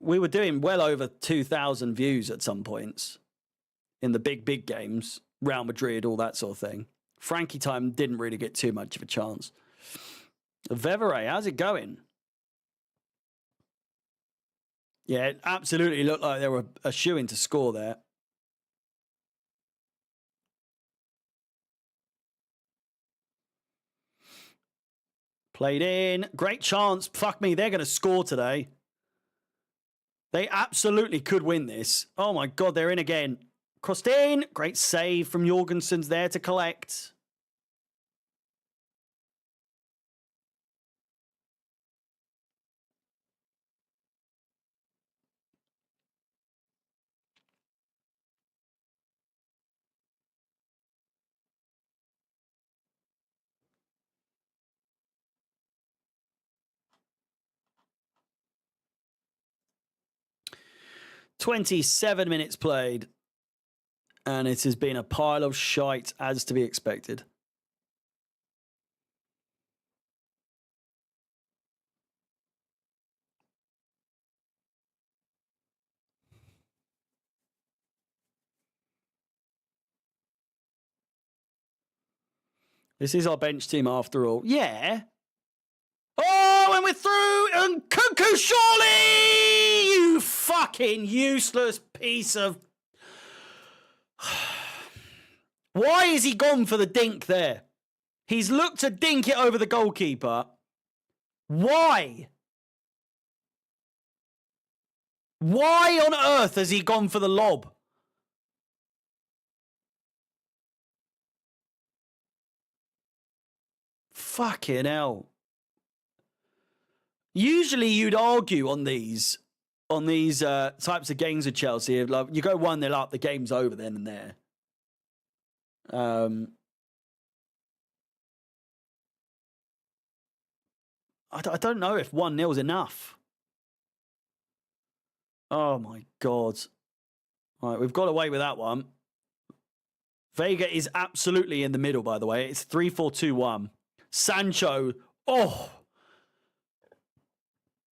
we were doing well over 2,000 views at some points in the big games, Real Madrid, all that sort of thing. Frankie time didn't really get too much of a chance. Vevere, how's it going? Yeah, it absolutely looked like they were a shoo-in to score there. Played in. Great chance. Fuck me, they're going to score today. They absolutely could win this. Oh my God, they're in again. Crossed in. Great save from Jorgensen's there to collect. "27 minutes played, and it has been a pile of shite, as to be expected." This is our bench team after all. Yeah. Oh, and we're through! And Cuckoo Surely! You fucking useless piece of... Why is he gone for the dink there? He's looked to dink it over the goalkeeper. Why? Why on earth has he gone for the lob? Fucking hell. Usually you'd argue on these types of games with Chelsea. Like, you go 1-0 up, the game's over then and there. I don't know if 1-0 is enough. Oh my God. All right, we've got away with that one. Vega is absolutely in the middle, by the way. It's 3-4-2-1. Sancho. Oh.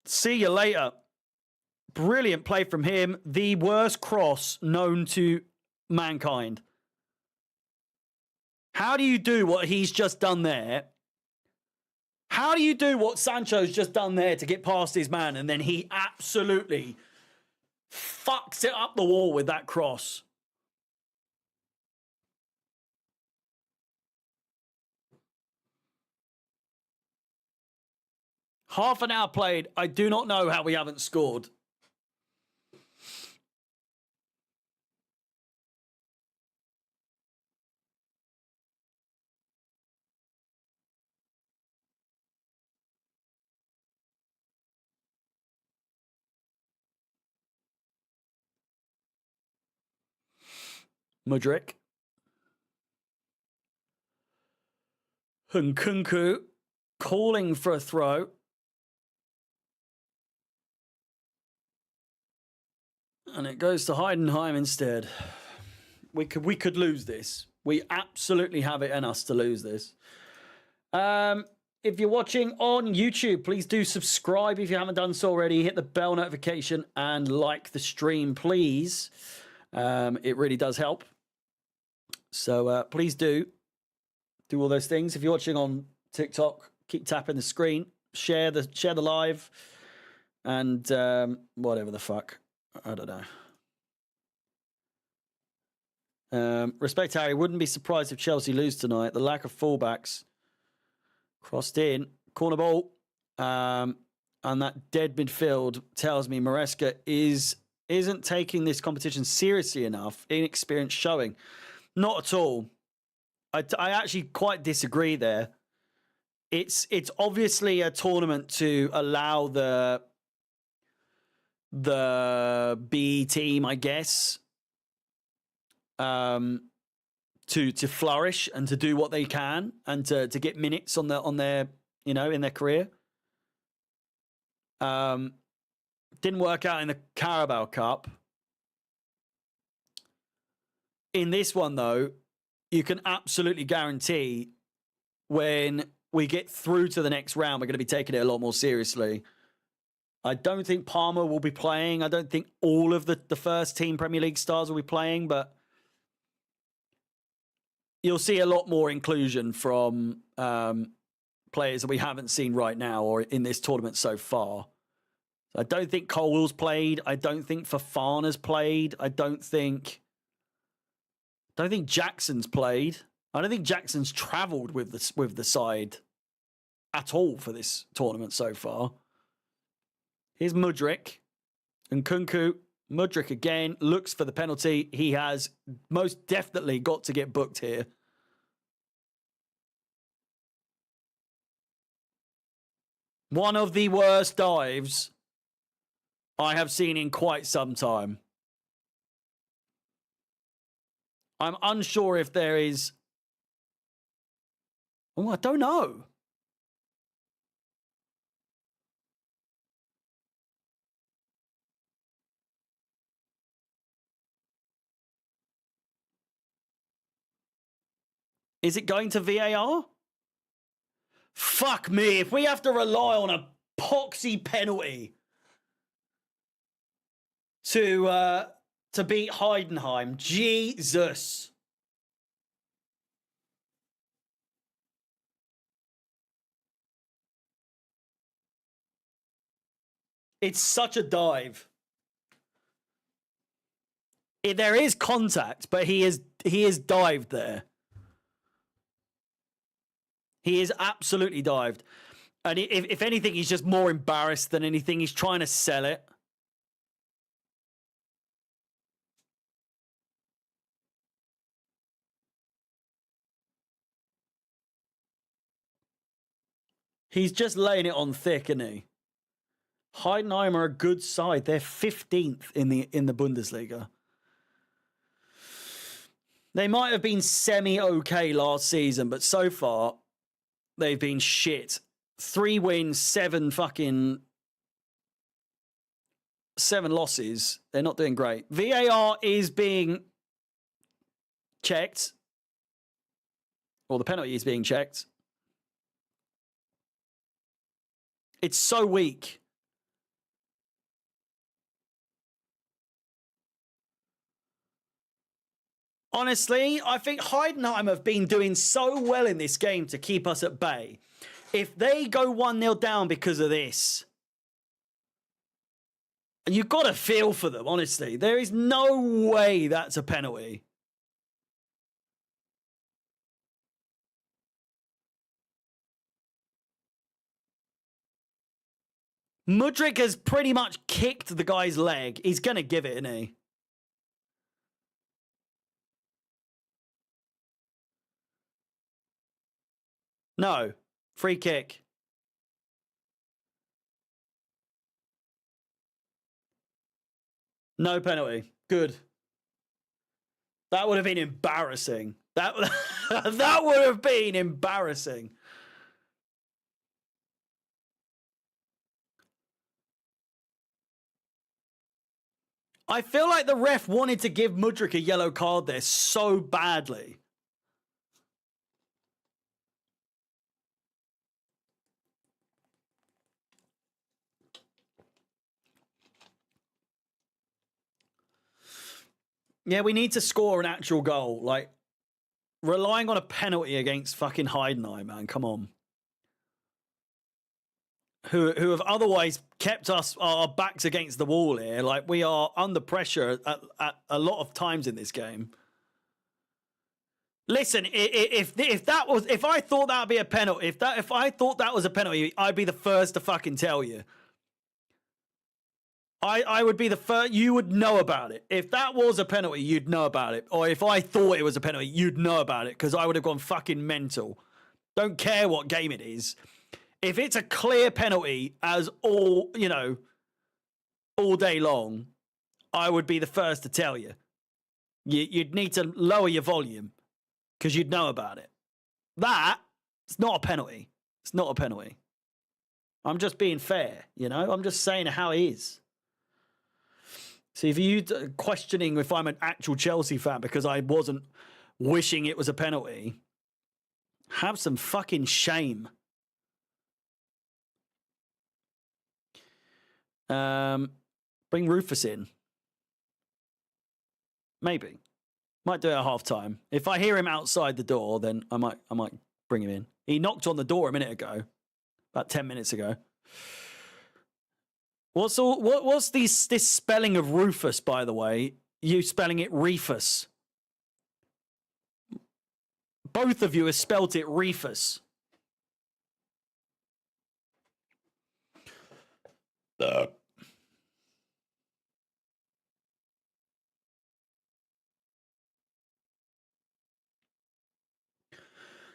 See you later. Brilliant play from him. The worst cross known to mankind. How do you do what he's just done there? How do you do what Sancho's just done there to get past his man, and then he absolutely fucks it up the wall with that cross? Half an hour played. I do not know how we haven't scored. Mudryk. Nkunku calling for a throw. And it goes to Heidenheim instead. We could lose this. We absolutely have it in us to lose this. If you're watching on YouTube, please do subscribe if you haven't done so already. Hit the bell notification and like the stream, please. It really does help. So please do all those things. If you're watching on TikTok, keep tapping the screen, share the live, and whatever the fuck. I don't know. Respect Harry. Wouldn't be surprised if Chelsea lose tonight. The lack of fullbacks. Crossed in. Corner ball. And that dead midfield tells me Maresca isn't taking this competition seriously enough. Inexperience showing. Not at all. I actually quite disagree there. It's obviously a tournament to allow the B team, I guess, to flourish and to do what they can and to get minutes on their in their career. Didn't work out in the Carabao Cup. In this one, though, you can absolutely guarantee when we get through to the next round, we're going to be taking it a lot more seriously. I don't think Palmer will be playing. I don't think all of the first team Premier League stars will be playing, but you'll see a lot more inclusion from players that we haven't seen right now or in this tournament so far. I don't think Colwell's played. I don't think Fofana's played. I don't think Jackson's played. I don't think Jackson's travelled with the side at all for this tournament so far. Here's Mudryk. And Nkunku. Mudryk again looks for the penalty. He has most definitely got to get booked here. One of the worst dives I have seen in quite some time. I'm unsure if there is... Oh, I don't know. Is it going to VAR? Fuck me. If we have to rely on a poxy penalty to beat Heidenheim, Jesus. It's such a dive. There is contact, but he is dived there. He is absolutely dived. And if anything, he's just more embarrassed than anything. He's trying to sell it. He's just laying it on thick, isn't he? Heidenheim are a good side. They're 15th in the Bundesliga. They might have been semi-okay last season, but so far, they've been shit. 3 wins, 7 fucking 7 losses. They're not doing great. VAR is being checked. Or the penalty is being checked. It's so weak. Honestly, I think Heidenheim have been doing so well in this game to keep us at bay. If they go 1-0 down because of this, you've got to feel for them, honestly. There is no way that's a penalty. Mudryk has pretty much kicked the guy's leg. He's going to give it, isn't he? No. Free kick. No penalty. Good. That would have been embarrassing. That would have been embarrassing. I feel like the ref wanted to give Mudryk a yellow card there so badly. Yeah, we need to score an actual goal. Like, relying on a penalty against fucking Heidenheim, man. Come on. Who have otherwise kept us our backs against the wall here. Like, we are under pressure at a lot of times in this game. Listen, if I thought that would be a penalty, if I thought that was a penalty, I'd be the first to fucking tell you. I would be the first. You would know about it. If that was a penalty, you'd know about it. Or if I thought it was a penalty, you'd know about it because I would have gone fucking mental. Don't care what game it is. If it's a clear penalty as all day long, I would be the first to tell you. You'd need to lower your volume because you'd know about it. It's not a penalty. It's not a penalty. I'm just being fair, I'm just saying how it is. See, if you questioning if I'm an actual Chelsea fan because I wasn't wishing it was a penalty, have some fucking shame. Bring Rufus in. Maybe. Might do it at half time. If I hear him outside the door, then I might bring him in. He knocked on the door a minute ago. About 10 minutes ago. What's this spelling of Rufus, by the way? You spelling it Refus. Both of you have spelt it Refus.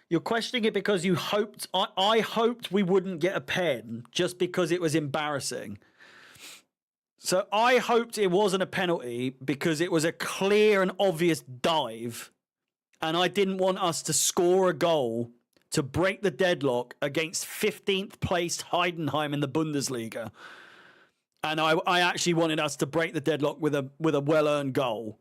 You're questioning it because you hoped... I hoped we wouldn't get a pen just because it was embarrassing. So I hoped it wasn't a penalty because it was a clear and obvious dive. And I didn't want us to score a goal to break the deadlock against 15th placed Heidenheim in the Bundesliga. And I actually wanted us to break the deadlock with a well-earned goal.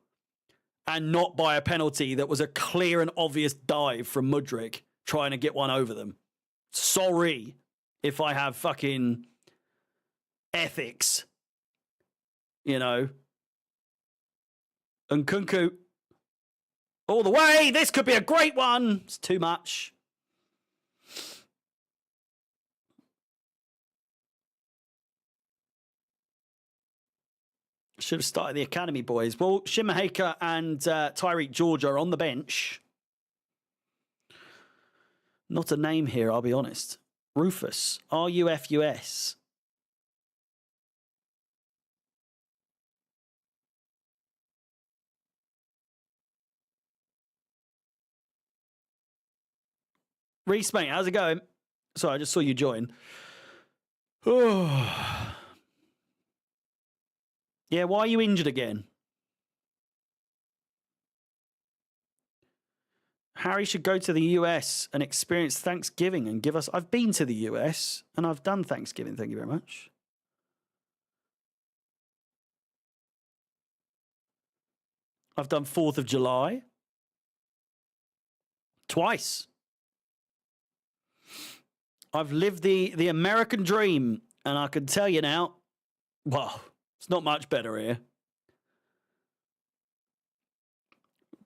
And not by a penalty that was a clear and obvious dive from Mudryk trying to get one over them. Sorry if I have fucking ethics. And Kunku all the way. This could be a great one. It's too much. Should have started the academy boys. Well, Shimaheka and Tyreek George are on the bench. Not a name here, I'll be honest. Rufus. R-U-F-U-S. Reese, mate, how's it going? Sorry, I just saw you join. Oh. Yeah, why are you injured again? Harry should go to the US and experience Thanksgiving and give us... I've been to the US and I've done Thanksgiving, thank you very much. I've done 4th of July. Twice. I've lived the American dream, and I can tell you now, well, it's not much better here.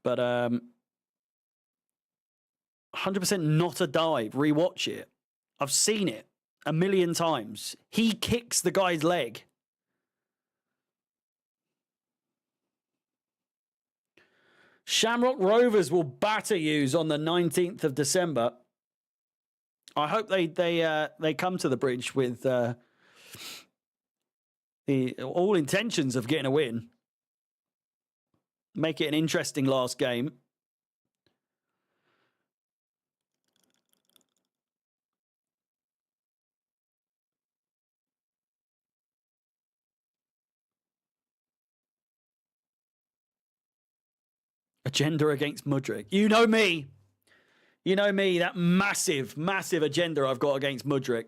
But 100% not a dive. Rewatch it. I've seen it a million times. He kicks the guy's leg. Shamrock Rovers will batter yous on the 19th of December. I hope they come to the bridge with the all intentions of getting a win. Make it an interesting last game. Agenda against Mudryk. You know me. You know me, that massive, massive agenda I've got against Mudryk.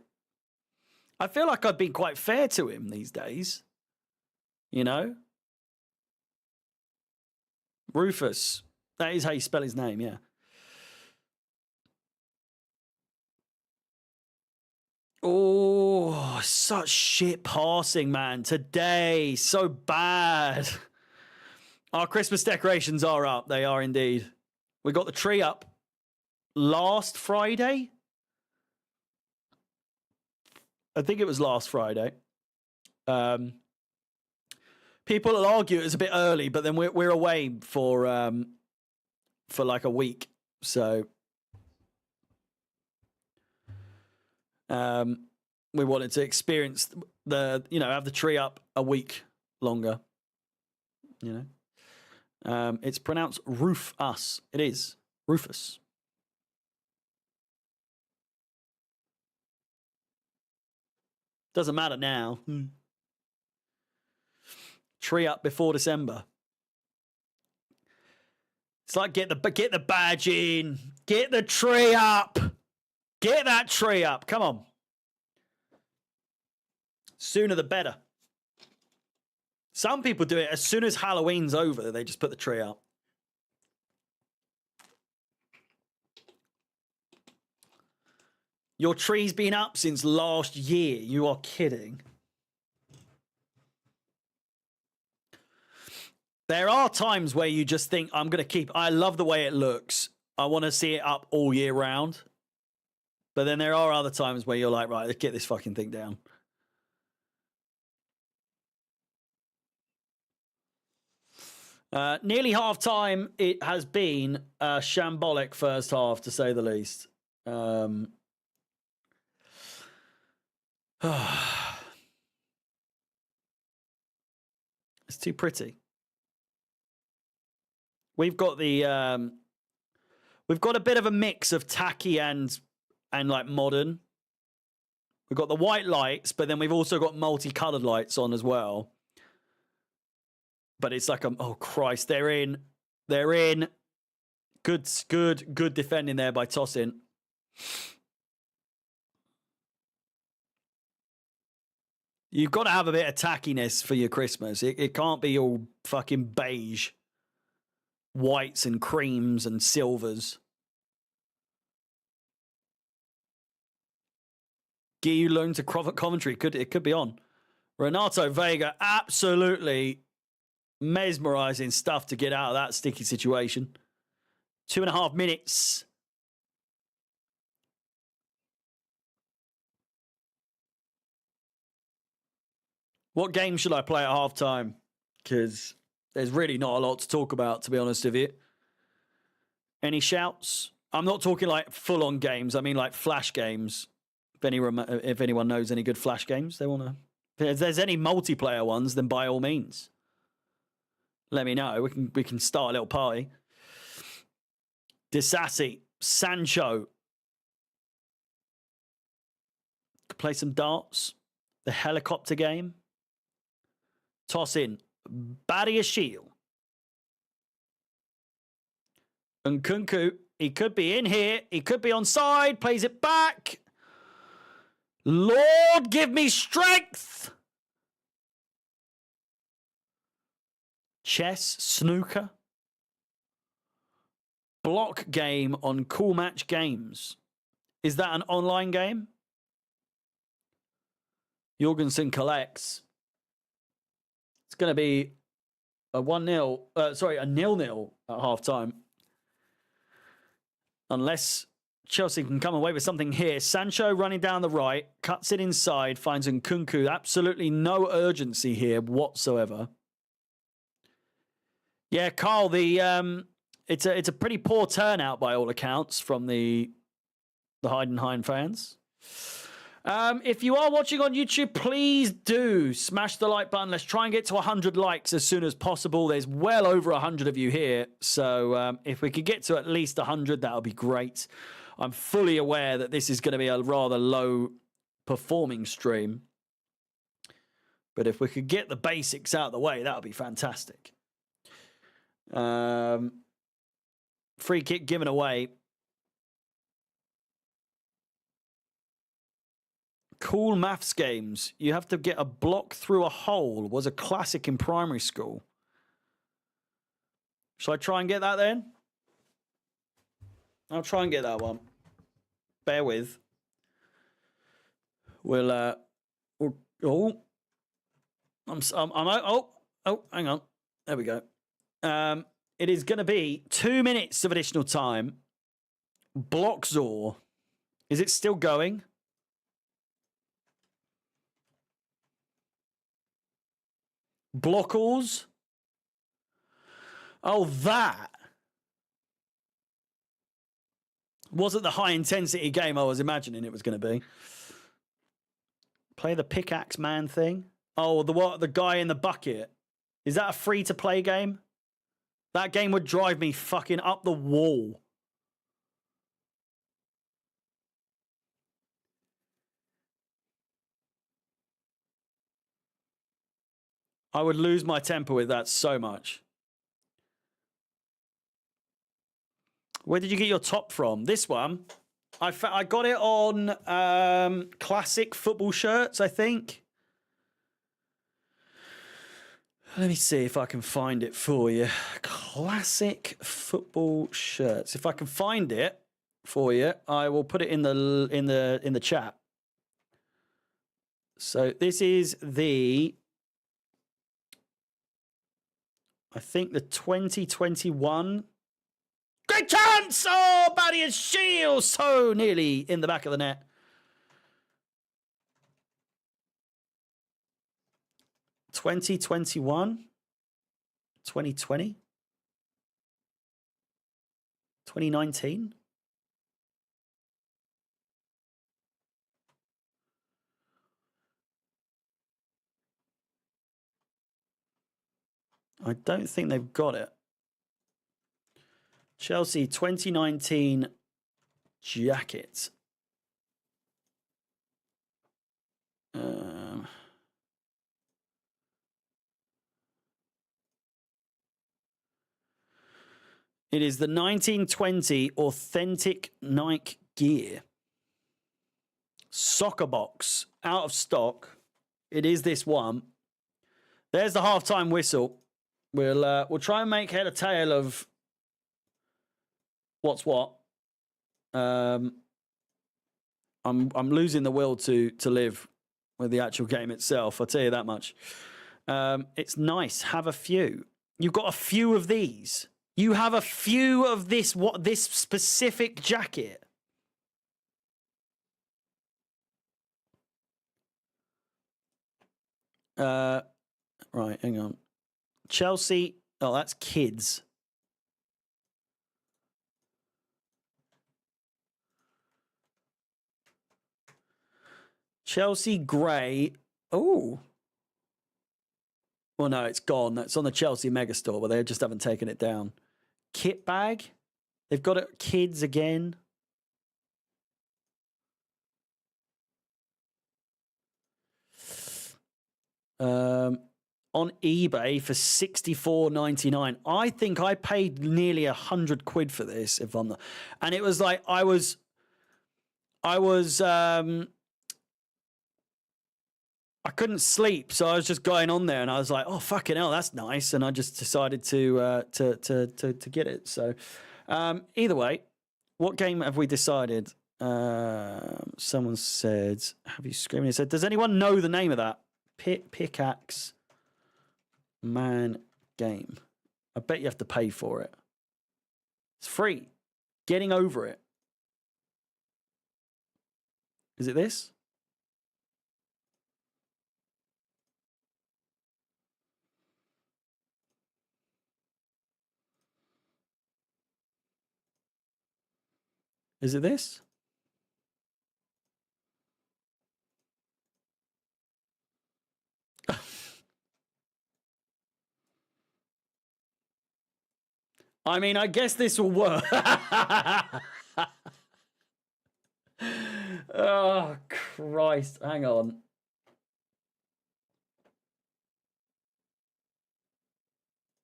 I feel like I've been quite fair to him these days. You know? Rufus. That is how you spell his name, yeah. Oh, such shit passing, man. Today, so bad. Our Christmas decorations are up. They are indeed. We got the tree up last Friday. I think it was last Friday. People will argue it's a bit early, but then we're away for like a week. So we wanted to experience have the tree up a week longer. You know, it's pronounced Rufus. It is Rufus. Doesn't matter now. Tree up before December. It's like get the badge in, get the tree up, get that tree up. Come on. Sooner the better. Some people do it as soon as Halloween's over. They just put the tree up. Your tree's been up since last year. You are kidding. There are times where you just think, I'm going to keep... I love the way it looks. I want to see it up all year round. But then there are other times where you're like, right, let's get this fucking thing down. Nearly half time. It has been a shambolic first half, to say the least. It's too pretty. We've got the we've got a bit of a mix of tacky and like modern. We've got the white lights, but then we've also got multicolored lights on as well. But it's like oh Christ, they're in. Good defending there by Tosin. You've got to have a bit of tackiness for your Christmas. It can't be all fucking beige. Whites and creams and silvers. Guy loan to Coventry. It could be on. Renato Vega, absolutely mesmerizing stuff to get out of that sticky situation. 2.5 minutes. What game should I play at halftime? Because there's really not a lot to talk about, to be honest with you. Any shouts? I'm not talking like full-on games. I mean like flash games. If anyone knows any good flash games, they want to... If there's any multiplayer ones, then by all means, let me know. We can start a little party. Disassi, Sancho. Could play some darts. The helicopter game. Toss in Badiashile. And Kunku, he could be in here. He could be onside. Plays it back. Lord, give me strength. Chess, snooker. block game on Cool Match Games. Is that an online game? Jorgensen collects. It's going to be a 1-0, a 0-0 at halftime. Unless Chelsea can come away with something here. Sancho running down the right, cuts it inside, finds Nkunku. Absolutely no urgency here whatsoever. Yeah, Carl, it's a pretty poor turnout by all accounts from the Heidenheim fans. If you are watching on YouTube, please do smash the like button. Let's try and get to 100 likes as soon as possible. There's well over 100 of you here. So if we could get to at least 100, that would be great. I'm fully aware that this is going to be a rather low performing stream. But if we could get the basics out of the way, that would be fantastic. Free kick given away. Cool maths games. You have to get a block through a hole was a classic in primary school. Shall I try and get that then? I'll try and get that one. Bear with. We'll hang on. There we go. It is going to be 2 minutes of additional time. Blockzor. Is it still going? Blockles. Oh, that. Wasn't the high intensity game I was imagining it was going to be. Play the pickaxe man thing. Oh, the guy in the bucket. Is that a free to play game? That game would drive me fucking up the wall. I would lose my temper with that so much. Where did you get your top from? This one. I got it on classic football shirts, I think. Let me see if I can find it for you. Classic football shirts. If I can find it for you, I will put it in the chat. So this is I think the 2021. Great chance! Oh, Barry and Shield so nearly in the back of the net. (2021, 2020, 2019). I don't think they've got it. Chelsea 2019 jacket. It is the 1920 authentic Nike gear. Soccer box, out of stock. It is this one. There's the halftime whistle. We'll try and make head or tail of what's what. I'm losing the will to live with the actual game itself. I'll tell you that much. It's nice. Have a few. You've got a few of these. You have a few of this specific jacket. Right, hang on. Chelsea. Oh, that's kids. Chelsea grey. Oh. Well, no, it's gone. It's on the Chelsea Megastore, but they just haven't taken it down. Kit bag. They've got it. Kids again. On eBay for $64.99. I think I paid nearly £100 for this. If I'm not, and it was like I was. I couldn't sleep, so I was just going on there, and I was like, "Oh fucking hell, that's nice!" And I just decided to get it. So, Either way, what game have we decided? Someone said, have you screamed? He said, does anyone know the name of that? Pickaxe Man game. I bet you have to pay for it. It's free. Getting over it. Is it this? Is it this? I mean, I guess this will work. Oh, Christ. Hang on.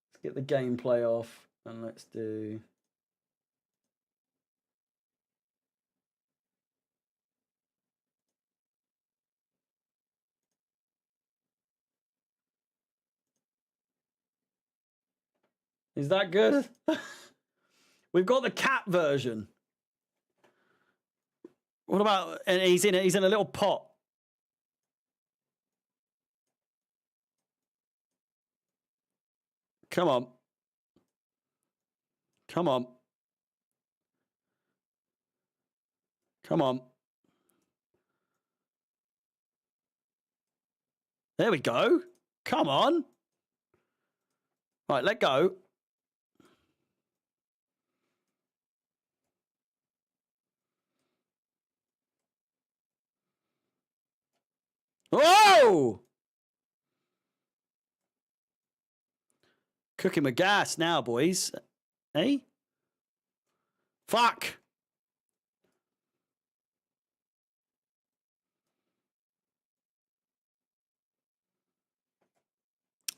Let's get the gameplay off and let's do... Is that good? We've got the cat version. What about... And he's in a little pot. Come on. Come on. Come on. There we go. Come on. Right, let go. Whoa! Cooking with gas now, boys. Hey? Fuck!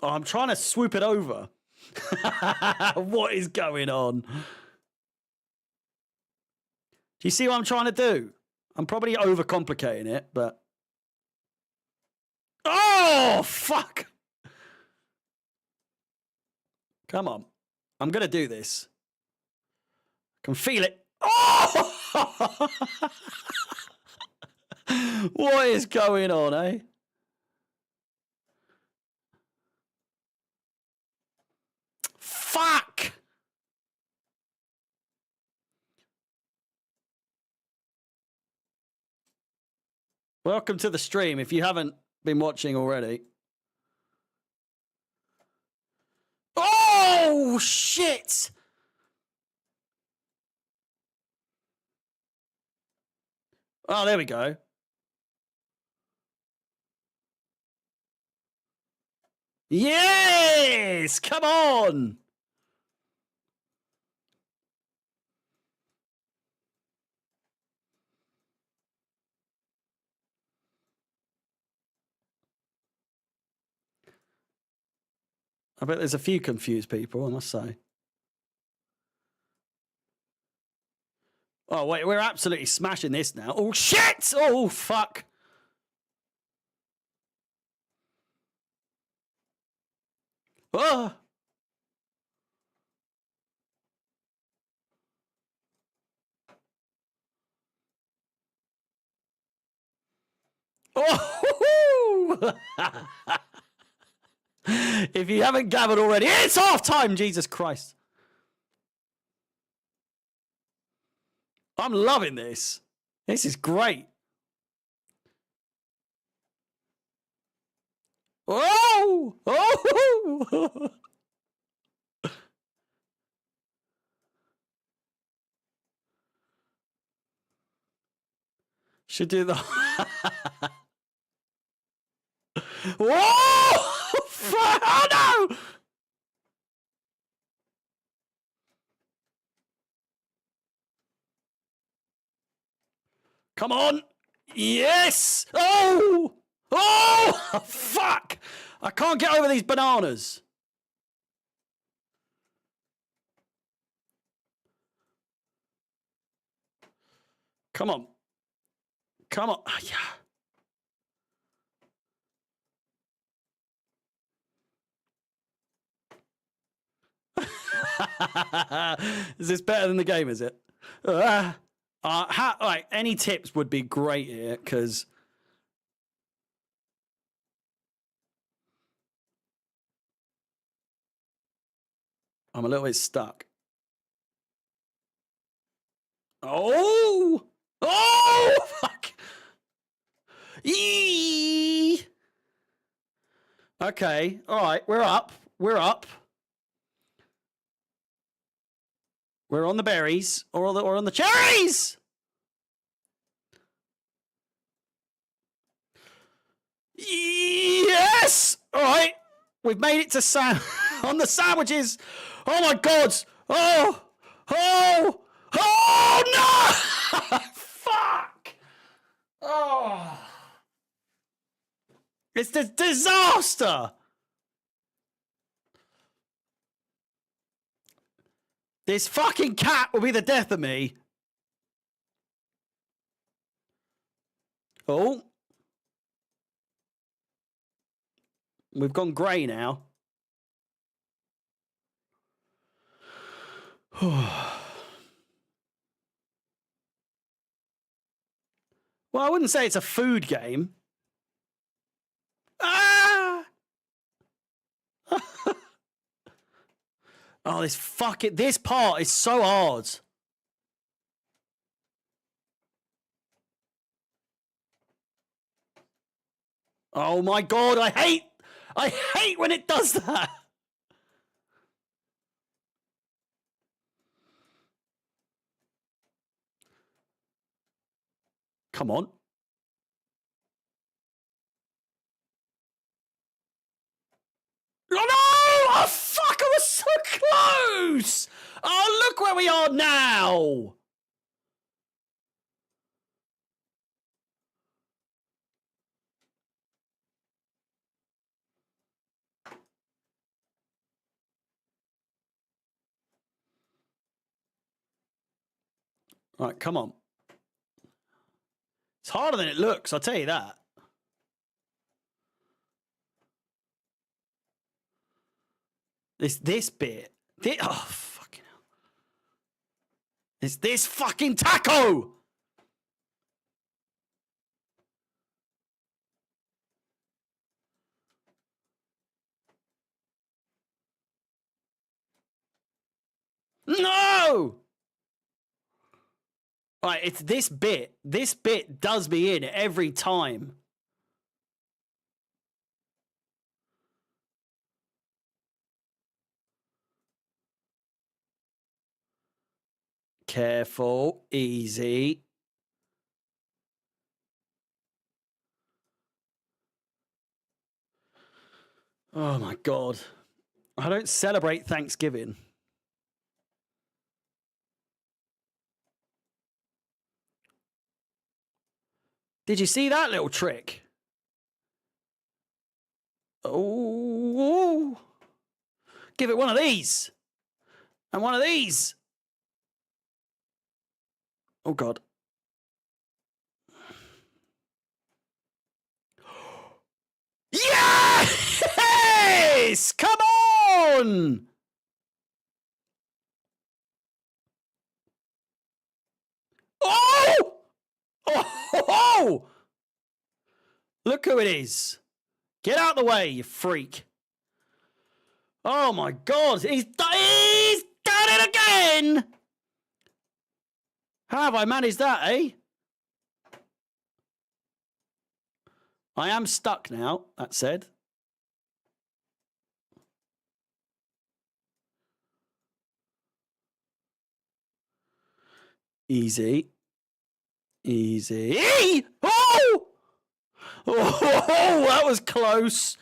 Oh, I'm trying to swoop it over. What is going on? Do you see what I'm trying to do? I'm probably overcomplicating it, but... Oh, fuck! Come on. I'm going to do this. I can feel it. Oh! What is going on, eh? Fuck! Welcome to the stream if you haven't been watching already. Oh, shit! Oh, there we go. Yes! Come on! I bet there's a few confused people, I must say. Oh, wait, we're absolutely smashing this now. Oh, shit! Oh, fuck. Oh! Oh! If you haven't gathered already, it's half time, Jesus Christ. I'm loving this. This is great. Oh! Oh! Should do the... Whoa! Oh, no! Come on. Yes. Oh. Oh, fuck. I can't get over these bananas. Come on. Come on. Yeah. Is this better than the game, is it? Right, any tips would be great here, because I'm a little bit stuck. Oh! Oh! Fuck! Eee! Okay, all right, we're up. We're up. We're on the berries, or on the cherries! Yes! All right, we've made it to on the sandwiches. Oh my God! Oh! Oh! Oh no! Fuck! Oh! It's a disaster! This fucking cat will be the death of me. Oh. We've gone grey now. Well, I wouldn't say it's a food game. Ah! Oh, this part is so hard. Oh my God, I hate when it does that. Come on. Oh no! Oh fuck, I was so close! Oh, look where we are now! Right, come on. It's harder than it looks, I'll tell you that. This bit. Oh, fucking hell. It's this fucking taco! No! Right, it's this bit. This bit does me in every time. Careful, easy. Oh my God. I don't celebrate Thanksgiving. Did you see that little trick? Oh. Give it one of these. And one of these. Oh God. Yes! Come on! Oh! Oh! Look who it is. Get out the way, you freak. Oh my God. He's done it again! How have I managed that, eh? I am stuck now, that said. Easy. Easy. Oh! Oh, that was close.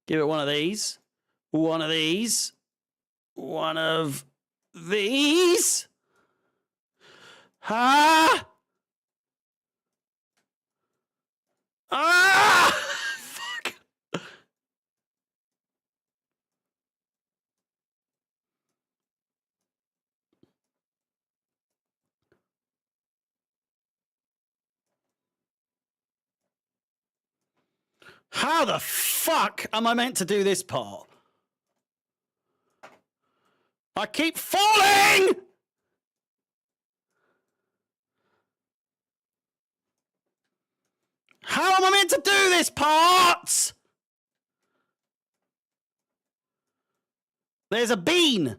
Give it one of these. One of these. One of these. Ah! Ah! Fuck. How the fuck am I meant to do this part? I keep falling! How am I meant to do this part? There's a bean.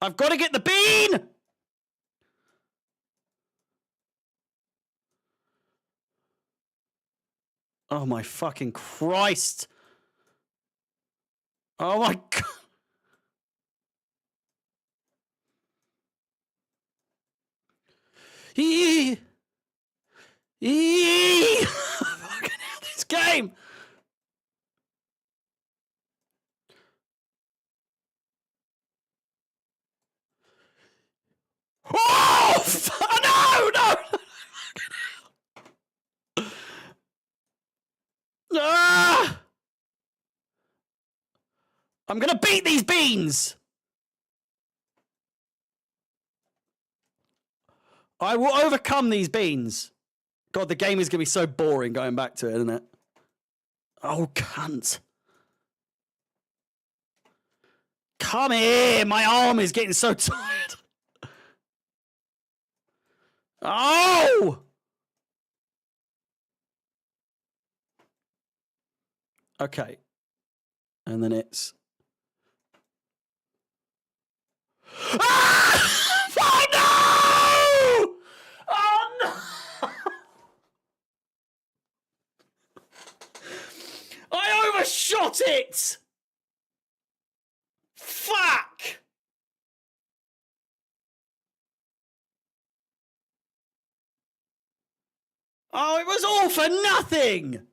I've got to get the bean. Oh my fucking Christ. Oh my God. Fucking hell, this game. Oh, no. Ah! I'm going to beat these beans. I will overcome these beans. God, the game is going to be so boring going back to it, isn't it? Oh, cunt. Come here. My arm is getting so tired. Oh! Okay. And then it's... Ah! Oh, no! Oh, no! I overshot it! Fuck! Oh, it was all for nothing!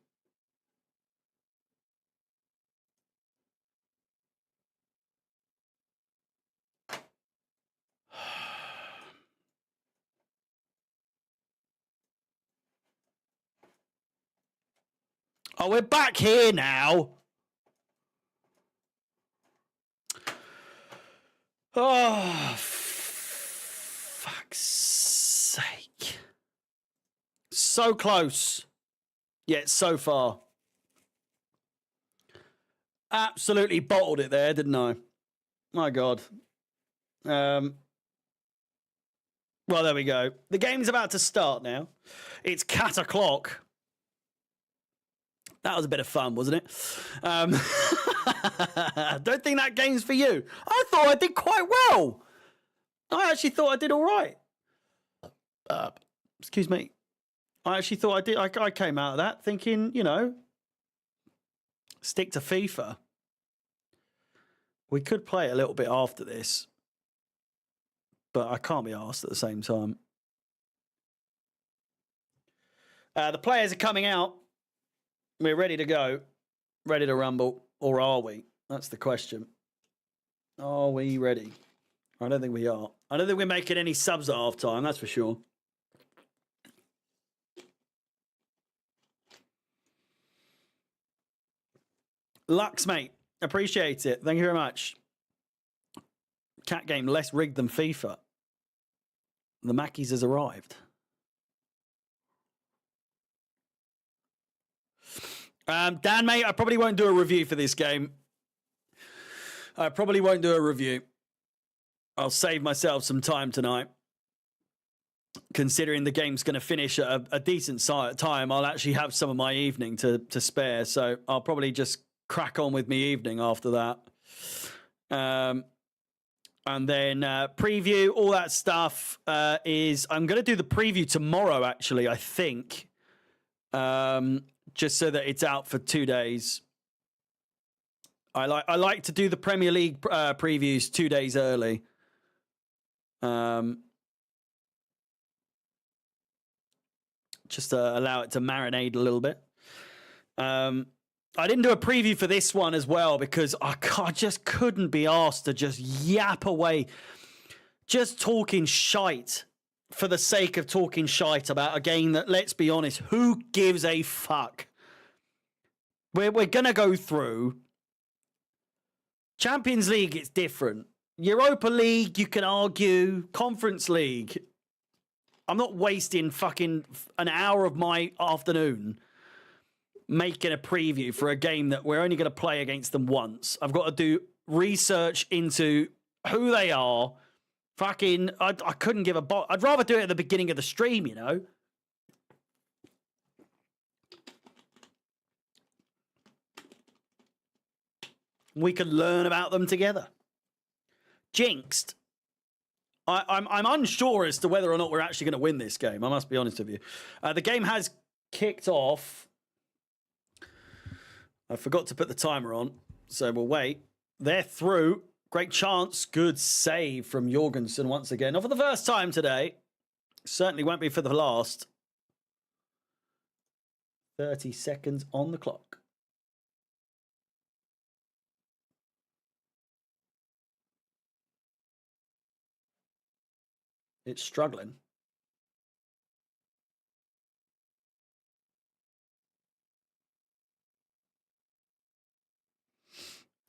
Oh, we're back here now. Oh, fuck's sake. So close, yet so far. Absolutely bottled it there, didn't I? My God. Well, there we go. The game's about to start now. It's cat o'clock. That was a bit of fun, wasn't it? Don't think that game's for you. I thought I did quite well. I actually thought I did all right. Excuse me. I actually thought I did. I came out of that thinking, you know, stick to FIFA. We could play a little bit after this, but I can't be asked at the same time. The players are coming out. We're ready to go, ready to rumble, or are we? That's the question. Are we ready? I don't think we are. I don't think we're making any subs at half time, that's for sure. Lux, mate. Appreciate it. Thank you very much. Cat game less rigged than FIFA. The Mackies has arrived. Dan, mate, I probably won't do a review for this game. I probably won't do a review. I'll save myself some time tonight. Considering the game's going to finish at a decent time, I'll actually have some of my evening to spare. So I'll probably just crack on with my evening after that. And then preview, all that stuff is... I'm going to do the preview tomorrow, actually, I think. Just so that it's out for 2 days. I like to do the Premier League previews 2 days early. Just to allow it to marinate a little bit. I didn't do a preview for this one as well because I just couldn't be asked to just yap away, just talking shite for the sake of talking shite about a game that, let's be honest, who gives a fuck? We're going to go through. Champions League, it's different. Europa League, you can argue. Conference League. I'm not wasting fucking an hour of my afternoon making a preview for a game that we're only going to play against them once. I've got to do research into who they are. Fucking, I couldn't give a I'd rather do it at the beginning of the stream, you know? We could learn about them together. Jinxed. I'm unsure as to whether or not we're actually going to win this game. I must be honest with you. The game has kicked off. I forgot to put the timer on, so we'll wait. They're through. Great chance. Good save from Jorgensen once again. Not for the first time today. Certainly won't be for the last. 30 seconds on the clock. It's struggling.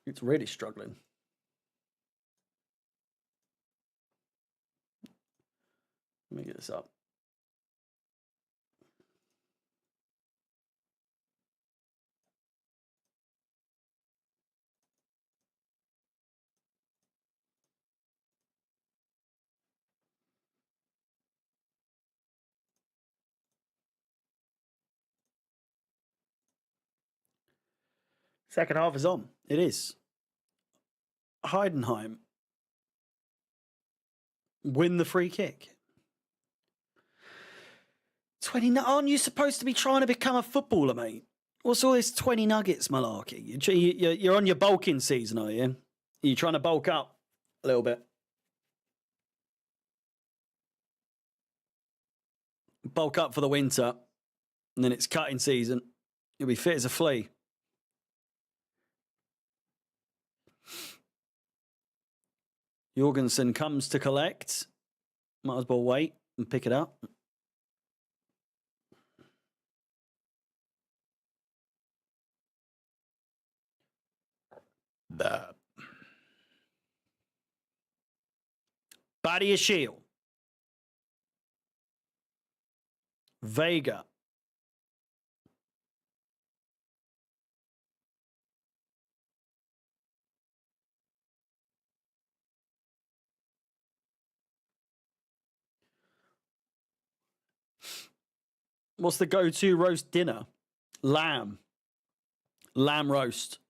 It's really struggling. Let me get this up. Second half is on. It is. Heidenheim win the free kick. 20. Aren't you supposed to be trying to become a footballer, mate? What's all this 20 nuggets malarkey? You're on your bulking season, are you? Are you trying to bulk up a little bit? Bulk up for the winter, and then it's cutting season. You'll be fit as a flea. Jorgensen comes to collect. Might as well wait and pick it up. Body of shield. Vega. What's the go-to roast dinner? Lamb. Lamb roast.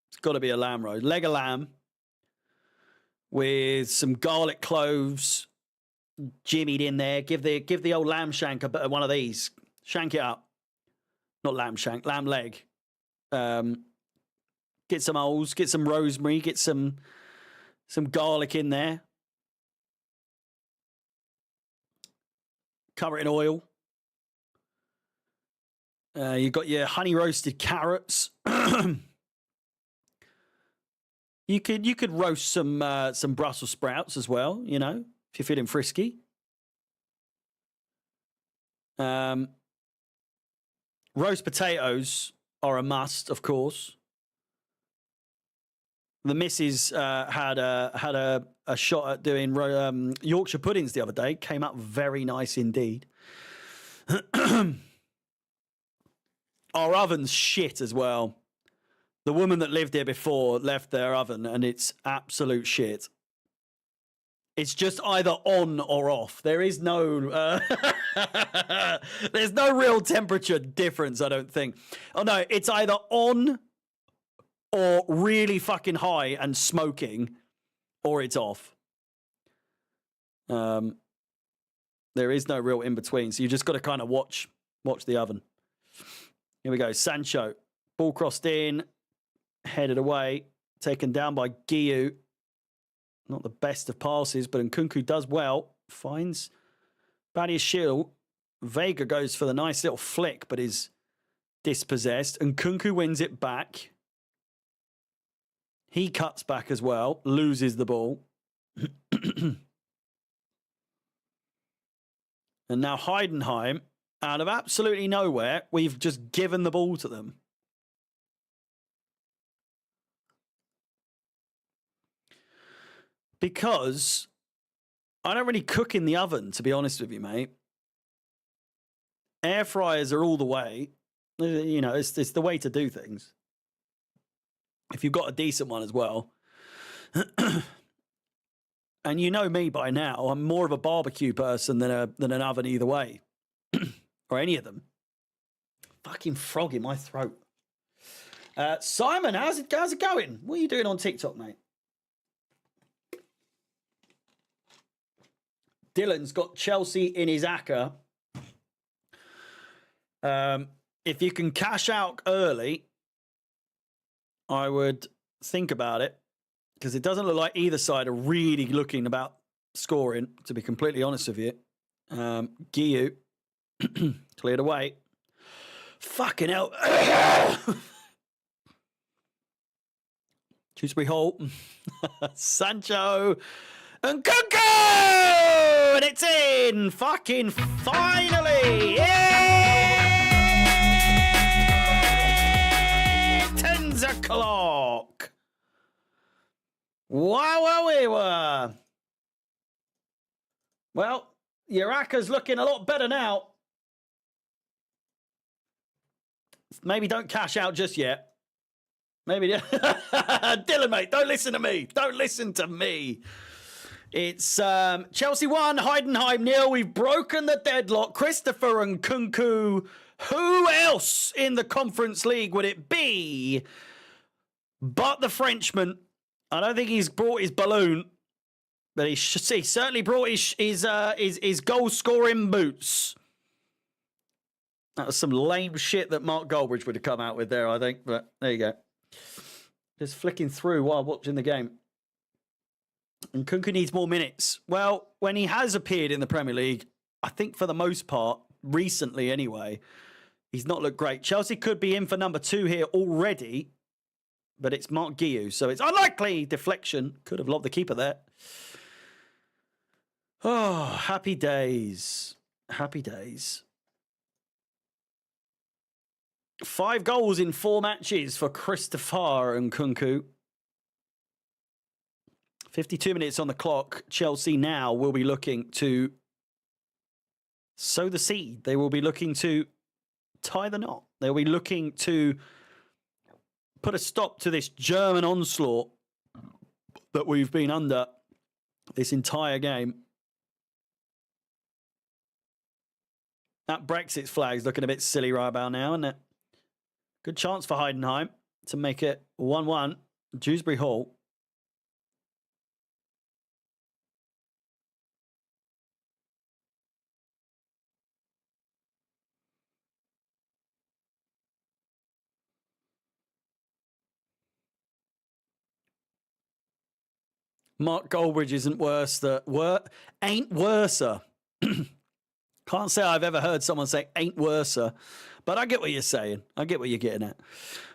It's got to be a lamb roast. Leg of lamb with some garlic cloves jimmied in there. Give the old lamb shank a bit of one of these. Shank it up. Not lamb shank, lamb leg. Get some oils, get some rosemary, get some garlic in there. Cover it in oil. You've got your honey roasted carrots. You could roast some Brussels sprouts as well, you know, if you're feeling frisky. Roast potatoes are a must, of course. The missus had a shot at doing Yorkshire puddings the other day. Came up very nice indeed. Our oven's shit as well. The woman that lived here before left their oven, and it's absolute shit. It's just either on or off. There is no... there's no real temperature difference, I don't think. Oh, no, it's either on or really fucking high and smoking, or it's off. There is no real in-between, so you just got to kind of watch the oven. Here we go. Sancho. Ball crossed in. Headed away. Taken down by Guiu. Not the best of passes, but Nkunku does well. Finds Badiashile. Vega goes for the nice little flick, but is dispossessed. Nkunku wins it back. He cuts back as well. Loses the ball. And now Heidenheim, out of absolutely nowhere, we've just given the ball to them. Because I don't really cook in the oven, to be honest with you, mate. Air fryers are all the way. You know, it's the way to do things. If you've got a decent one as well. And you know me by now, I'm more of a barbecue person than an oven either way. Or any of them. Fucking frog in my throat. Simon, how's it going? What are you doing on TikTok, mate? Dylan's got Chelsea in his acca. If you can cash out early, I would think about it, because it doesn't look like either side are really looking about scoring, to be completely honest with you. Guiu cleared away. Fucking hell. Dewsbury Hall. Sancho. And Cuckoo! And it's in! Fucking finally! Yeah! 10 o'clock! Wow, we were. Well, your acca's looking a lot better now. Maybe don't cash out just yet. Maybe. Dylan, mate, don't listen to me. Don't listen to me. It's Chelsea 1, Heidenheim 0. We've broken the deadlock. Christopher and Kunku. Who else in the Conference League would it be but the Frenchman? I don't think he's brought his balloon, but he certainly brought his goal-scoring boots. That was some lame shit that Mark Goldbridge would have come out with there, I think. But there you go. Just flicking through while watching the game. And Kunku needs more minutes. Well, when he has appeared in the Premier League, I think for the most part, recently anyway, he's not looked great. Chelsea could be in for number 2 here already, but it's Mark Guiu, so it's unlikely. Deflection. Could have lobbed the keeper there. Oh, happy days. Happy days. 5 goals in 4 matches for Christopher and Kunku. 52 minutes on the clock. Chelsea now will be looking to sow the seed. They will be looking to tie the knot. They'll be looking to put a stop to this German onslaught that we've been under this entire game. That Brexit flag's looking a bit silly right about now, isn't it? Good chance for Heidenheim to make it 1-1. Dewsbury Hall. Mark Goldbridge isn't worse. Ain't worser. Can't say I've ever heard someone say ain't worser, but I get what you're saying. I get what you're getting at.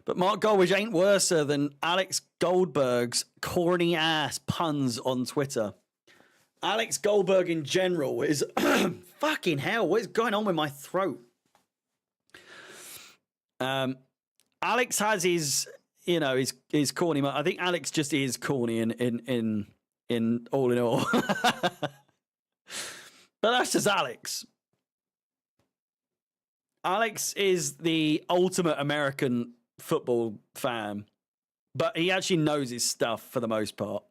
But Mark Goldbridge ain't worser than Alex Goldberg's corny ass puns on Twitter. Alex Goldberg in general is fucking hell. What is going on with my throat? Alex has his corny. I think Alex just is corny in all in all. But that's just Alex. Alex is the ultimate American football fan, but he actually knows his stuff for the most part.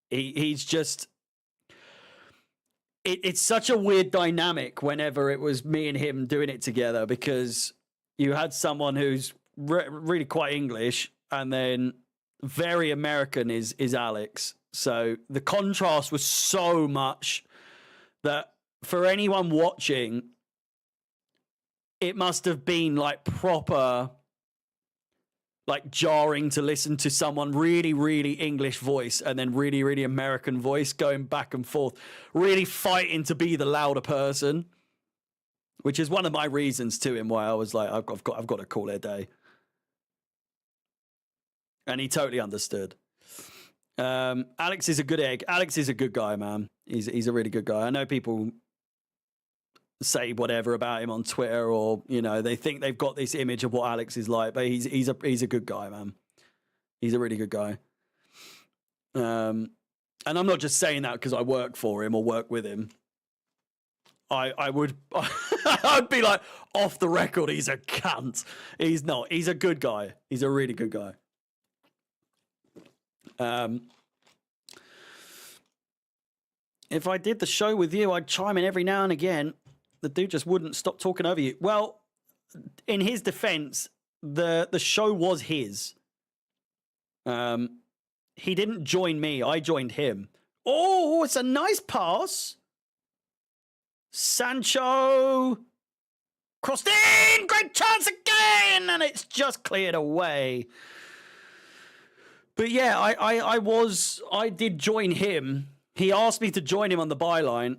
He's just... It's such a weird dynamic whenever it was me and him doing it together, because you had someone who's really quite English and then very American is Alex. So the contrast was so much that for anyone watching, it must have been like proper, like jarring to listen to someone really, really English voice and then really, really American voice going back and forth, really fighting to be the louder person, which is one of my reasons to him why I was like, I've got to call it a day. And he totally understood. Alex is a good egg. Alex is a good guy, man. He's a really good guy. I know people say whatever about him on Twitter, or they think they've got this image of what Alex is like, but he's a good guy, man. He's a really good guy. And I'm not just saying that because I work for him or work with him. I would I'd be like, off the record, he's a cunt. He's not. He's a good guy. He's a really good guy. If I did the show with you, I'd chime in every now and again. The dude just wouldn't stop talking over you. Well, in his defense, the show was his. He didn't join me. I joined him. Oh, it's a nice pass. Sancho crossed in. Great chance again. And it's just cleared away. But yeah, I did join him. He asked me to join him on the byline,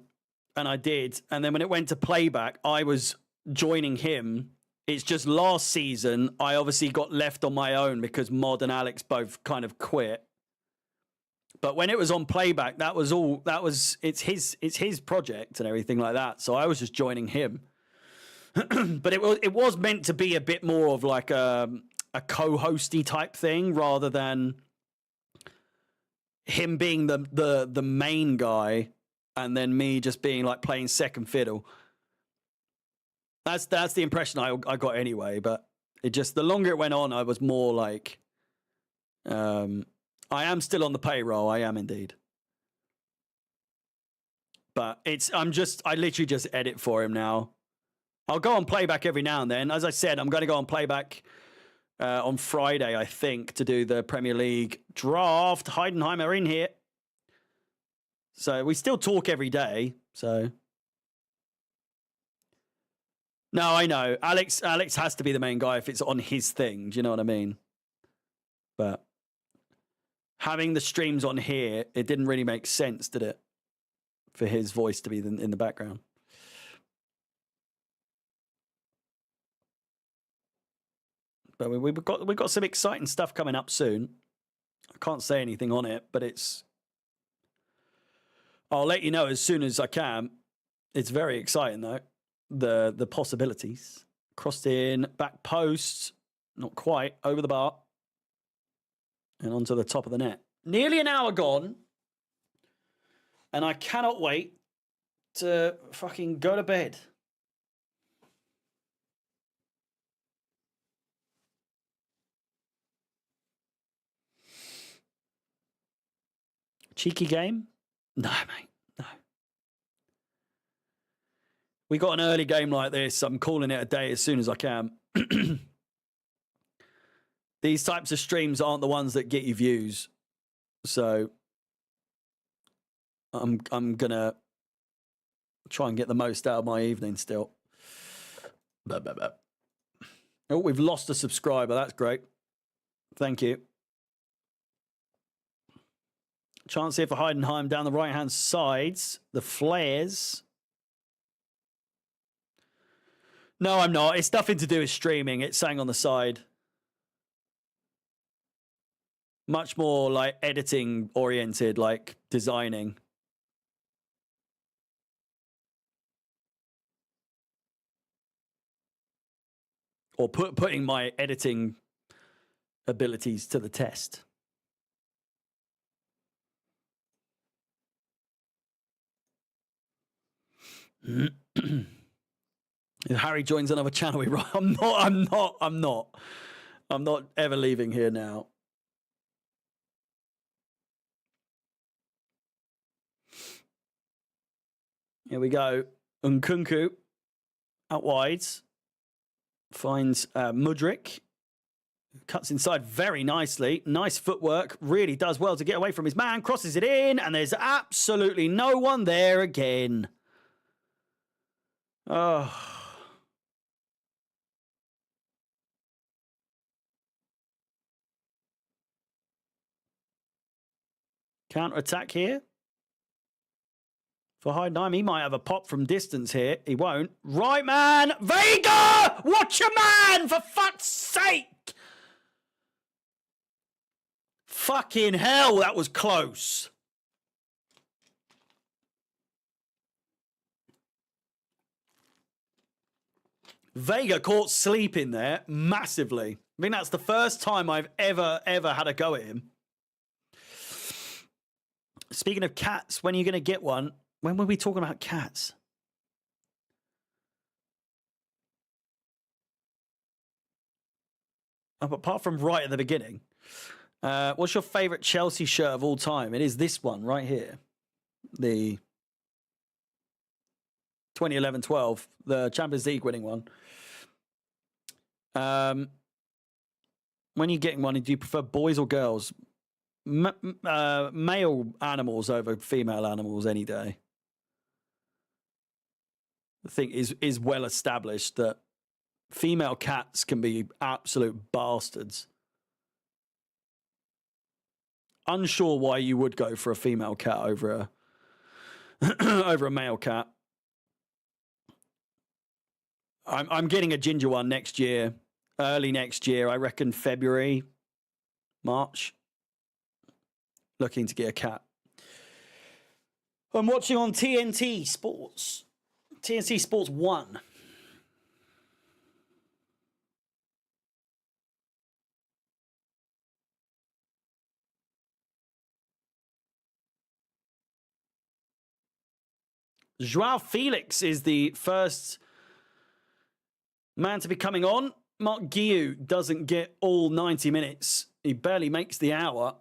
and I did. And then when it went to playback, I was joining him. It's just last season, I obviously got left on my own because Mod and Alex both kind of quit. But when it was on playback, it's his project and everything like that. So I was just joining him. But it was meant to be a bit more of like a co-hosty type thing rather than him being the main guy and then me just being like playing second fiddle. That's the impression I got anyway. But it just, the longer it went on, I was more like, I am still on the payroll. I am indeed. But I literally just edit for him now. I'll go on playback every now and then. As I said, I'm going to go on playback on Friday, I think, to do the Premier League draft. Heidenheim are in here. So we still talk every day. So no, I know. Alex has to be the main guy if it's on his thing. Do you know what I mean? But having the streams on here, it didn't really make sense, did it? For his voice to be in the background. But we've got some exciting stuff coming up soon. I can't say anything on it, but I'll let you know as soon as I can. It's very exciting though. The possibilities. Crossed in, back post, not quite, over the bar. And onto the top of the net. Nearly an hour gone. And I cannot wait to fucking go to bed. Cheeky game? No, mate. No. We got an early game like this. I'm calling it a day as soon as I can. These types of streams aren't the ones that get you views. So I'm going to try and get the most out of my evening still. Oh, we've lost a subscriber. That's great. Thank you. Chance here for Heidenheim down the right-hand sides. The flares. No, I'm not. It's nothing to do with streaming. It's saying on the side. Much more like editing oriented, like designing. Or putting my editing abilities to the test. If Harry joins another channel, I'm not ever leaving here now. Here we go. Nkunku out wide. Finds Mudryk. Cuts inside very nicely. Nice footwork. Really does well to get away from his man. Crosses it in. And there's absolutely no one there again. Oh. Counter-attack here. For Heidenheim, he might have a pop from distance here. He won't. Right, man. Vega! Watch your man, for fuck's sake! Fucking hell, that was close. Vega caught sleeping there massively. I think that's the first time I've ever had a go at him. Speaking of cats, when are you going to get one? When were we talking about cats? apart from right at the beginning. What's your favourite Chelsea shirt of all time? It is this one right here. The 2011-12, the Champions League winning one. When you're getting one, do you prefer boys or girls? Male animals over female animals any day. I think is well established that female cats can be absolute bastards. Unsure why you would go for a female cat over a male cat. I'm getting a ginger one next year, early next year. I reckon February, March. Looking to get a cat. I'm watching on TNT Sports. TNT Sports 1. Joao Felix is the first man to be coming on. Mark Guiu doesn't get all 90 minutes. He barely makes the hour.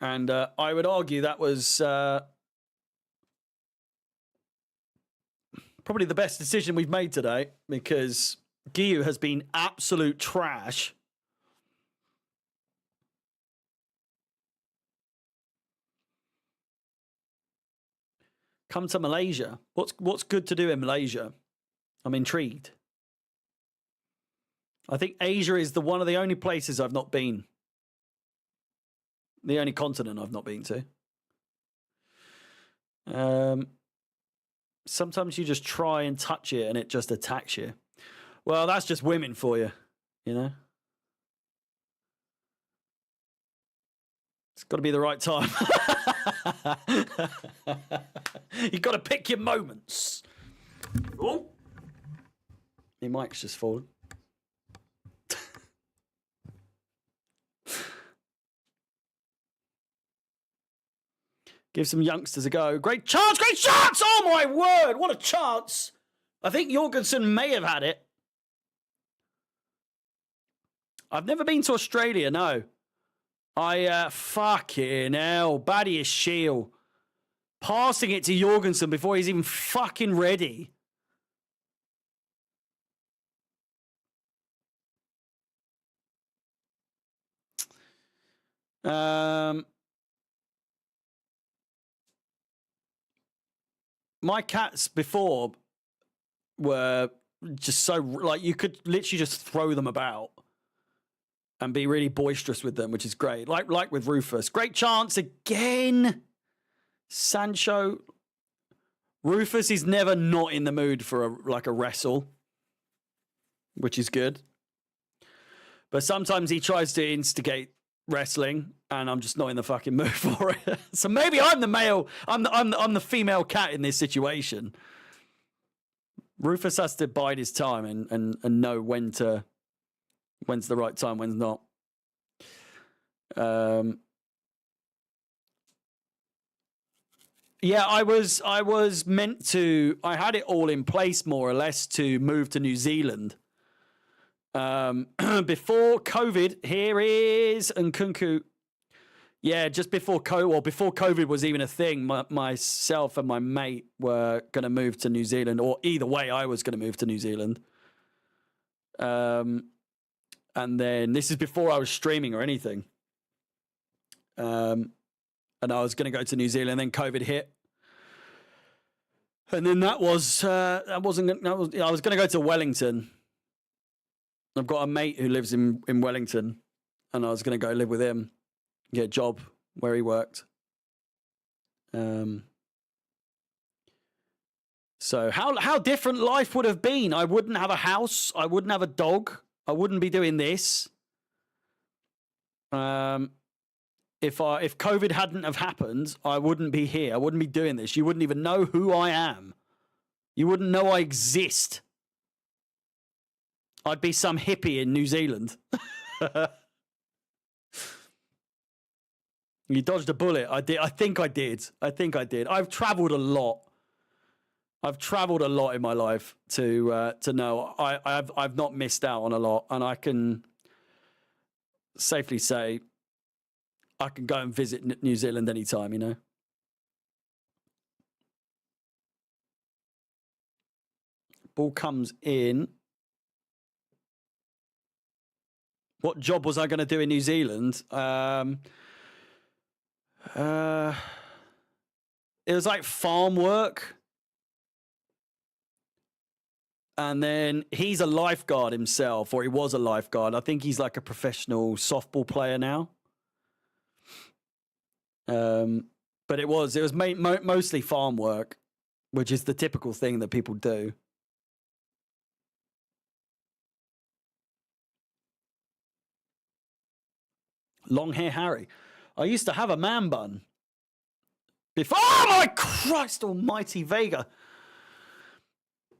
And I would argue that was probably the best decision we've made today, because Guiu has been absolute trash. Come to Malaysia. What's good to do in Malaysia? I'm intrigued. I think Asia is one of the only places I've not been. The only continent I've not been to. Sometimes you just try and touch it and it just attacks you. Well, that's just women for you, you know? It's got to be the right time. You've got to pick your moments. Oh, your mic's just fallen. Give some youngsters a go. Great chance, great chance! Oh my word, what a chance! I think Jorgensen may have had it. I've never been to Australia, no. Fucking hell, Baddie is shield. Passing it to Jorgensen before he's even fucking ready. My cats before were just so, like, you could literally just throw them about and be really boisterous with them, which is great. Like with Rufus. Great chance again. Sancho. Rufus is never not in the mood for a wrestle, which is good. But sometimes he tries to instigate wrestling, and I'm just not in the fucking mood for it. So maybe I'm the male, I'm the female cat in this situation. Rufus has to bide his time and know when's the right time, when's not. Yeah, I was meant to. I had it all in place more or less to move to New Zealand. Before COVID, here is Nkunku. Yeah, just before COVID was even a thing, myself and my mate were going to move to New Zealand, or either way, I was going to move to New Zealand. And then this is before I was streaming or anything. And I was going to go to New Zealand, and then COVID hit. And then I was going to go to Wellington. I've got a mate who lives in Wellington, and I was going to go live with him, get a job where he worked. So how different life would have been. I wouldn't have a house. I wouldn't have a dog. I wouldn't be doing this. If COVID hadn't have happened, I wouldn't be here. I wouldn't be doing this. You wouldn't even know who I am. You wouldn't know I exist. I'd be some hippie in New Zealand. You dodged a bullet. I did. I think I did. I've traveled a lot. I've travelled a lot in my life to know I've not missed out on a lot, and I can safely say I can go and visit New Zealand anytime, you know. Ball comes in. What job was I going to do in New Zealand? It was like farm work. And then he's a lifeguard himself, or he was a lifeguard. I think he's like a professional softball player now. But it was mostly farm work, which is the typical thing that people do. Long hair Harry. I used to have a man bun. Before, oh my Christ almighty, Vega.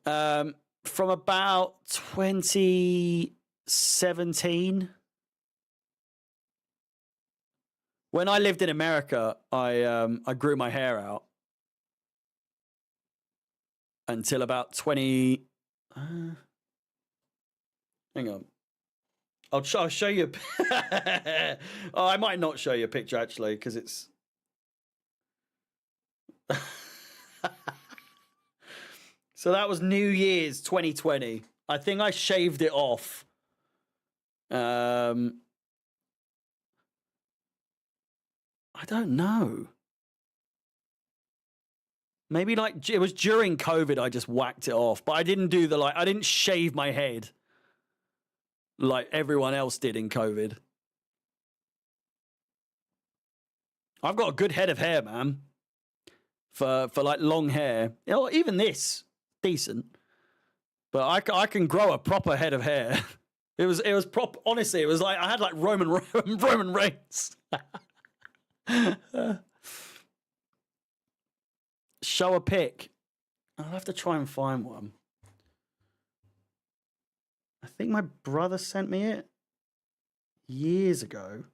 From about 2017. When I lived in America, I grew my hair out until about 20. Hang on. I'll show you. Oh, I might not show you a picture actually, because it's. So that was New Year's 2020. I think I shaved it off. I don't know. Maybe like it was during COVID I just whacked it off, but I didn't do I didn't shave my head like everyone else did in COVID. I've got a good head of hair, man. For like long hair. You know, even this decent. But I can grow a proper head of hair. It was proper. Honestly, it was like I had like Roman Reigns. Show a pic. I'll have to try and find one. I think my brother sent me it years ago.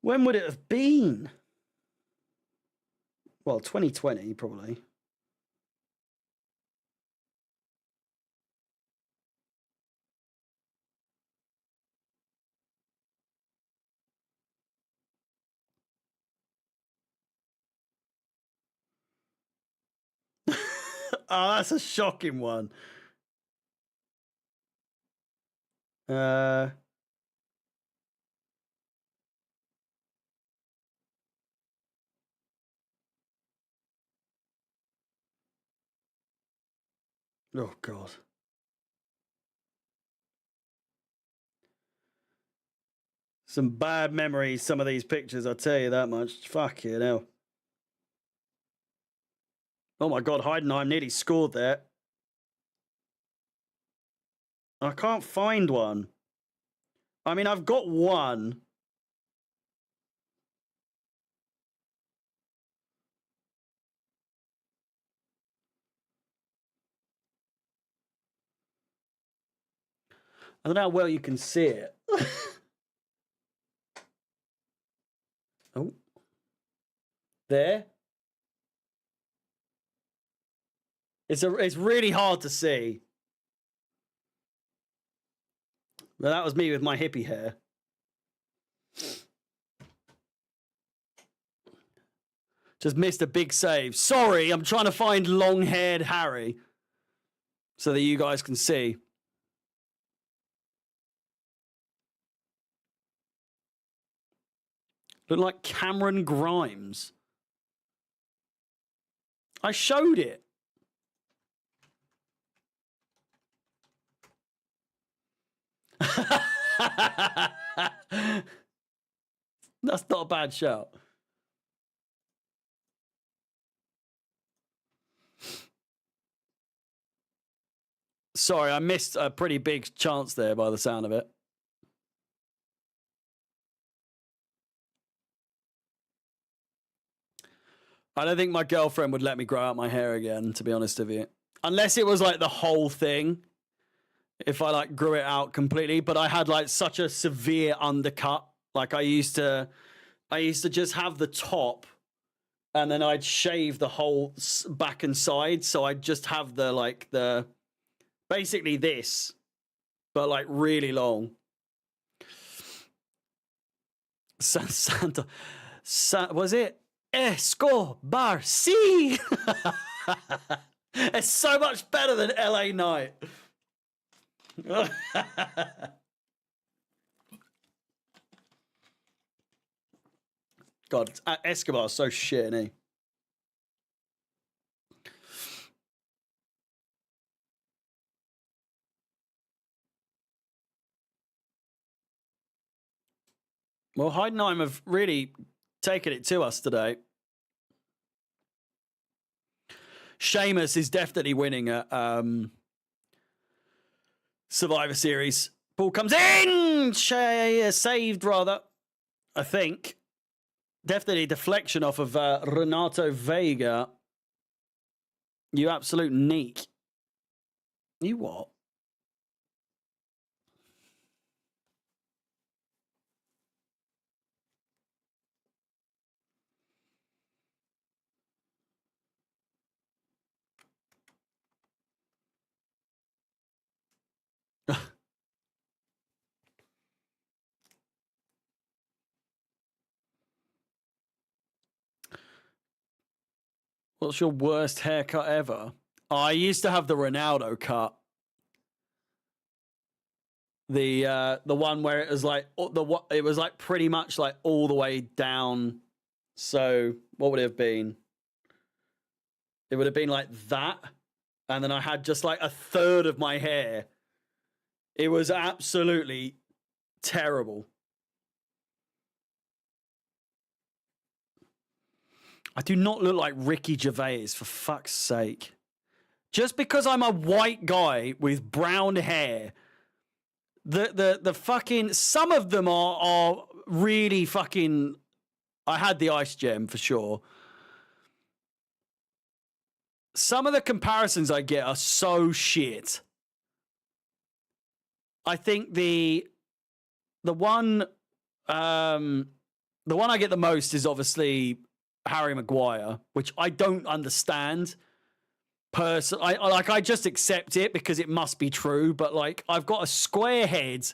When would it have been? Well, 2020 probably. Oh, that's a shocking one. Oh, God. Some bad memories, some of these pictures, I'll tell you that much. Fuck you hell. Oh, my God, Heidenheim nearly scored there. I can't find one. I mean, I've got one. I don't know how well you can see it. Oh. There. It's really hard to see. Well, that was me with my hippie hair. Just missed a big save. Sorry, I'm trying to find long-haired Harry so that you guys can see. Look like Cameron Grimes. I showed it. That's not a bad shout. Sorry, I missed a pretty big chance there by the sound of it. I don't think my girlfriend would let me grow out my hair again, to be honest with you. Unless it was like the whole thing. If I like grew it out completely, but I had like such a severe undercut. Like I used to just have the top and then I'd shave the whole back and side. So I'd just have basically this, but like really long. Santa, was it? Escobar, sí. It's so much better than LA Night. God, Escobar's so shit, isn't he? Well, Heidenheim have really taken it to us today. Sheamus is definitely winning at Survivor Series. Ball comes in! Saved, rather. I think. Definitely deflection off of Renato Vega. You absolute neek. You what? What's your worst haircut ever? Oh, I used to have the Ronaldo cut. The one where it was like it was like pretty much like all the way down. So what would it have been? It would have been like that, and then I had just like a third of my hair. It was absolutely terrible. I do not look like Ricky Gervais, for fuck's sake. Just because I'm a white guy with brown hair, the fucking, some of them are really fucking, I had the ice gem for sure. Some of the comparisons I get are so shit. I think the one I get the most is obviously Harry Maguire, which I don't understand. I just accept it because it must be true. But like, I've got a square head.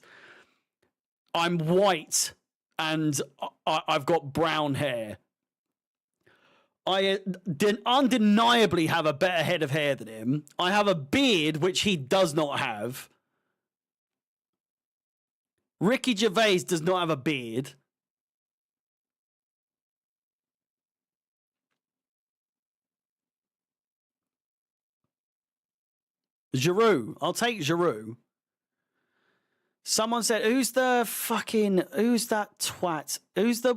I'm white, and I've got brown hair. I undeniably have a better head of hair than him. I have a beard, which he does not have. Ricky Gervais does not have a beard. Giroud. I'll take Giroud. Someone said, who's that twat? Who's the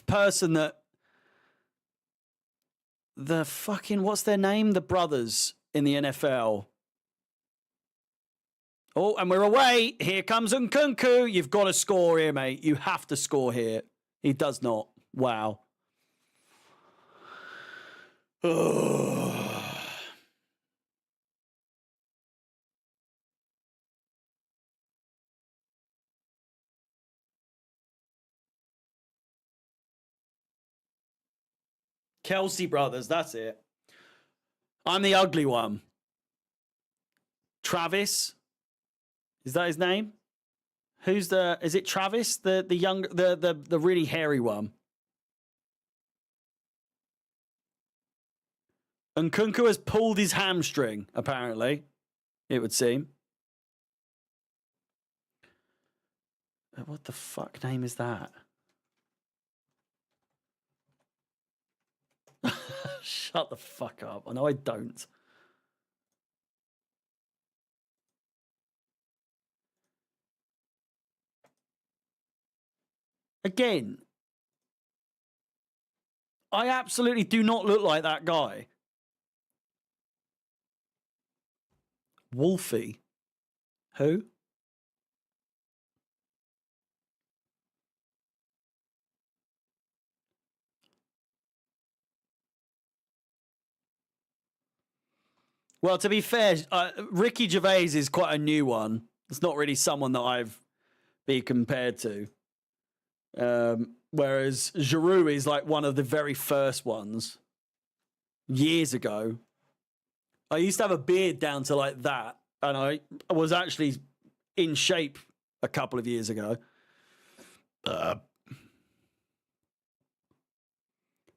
person that what's their name? The brothers in the NFL. Oh, and we're away. Here comes Nkunku. You've got to score here, mate. You have to score here. He does not. Wow. Kelsey brothers, that's it. I'm the ugly one. Travis. Is that his name? Is it Travis? The young, the really hairy one. And Nkunku has pulled his hamstring, apparently. It would seem. What the fuck name is that? Shut the fuck up. I know I don't. Again, I absolutely do not look like that guy. Wolfie. Who? Well, to be fair, Ricky Gervais is quite a new one. It's not really someone that I've been compared to. Whereas Giroud is like one of the very first ones years ago. I used to have a beard down to like that, and I was actually in shape a couple of years ago.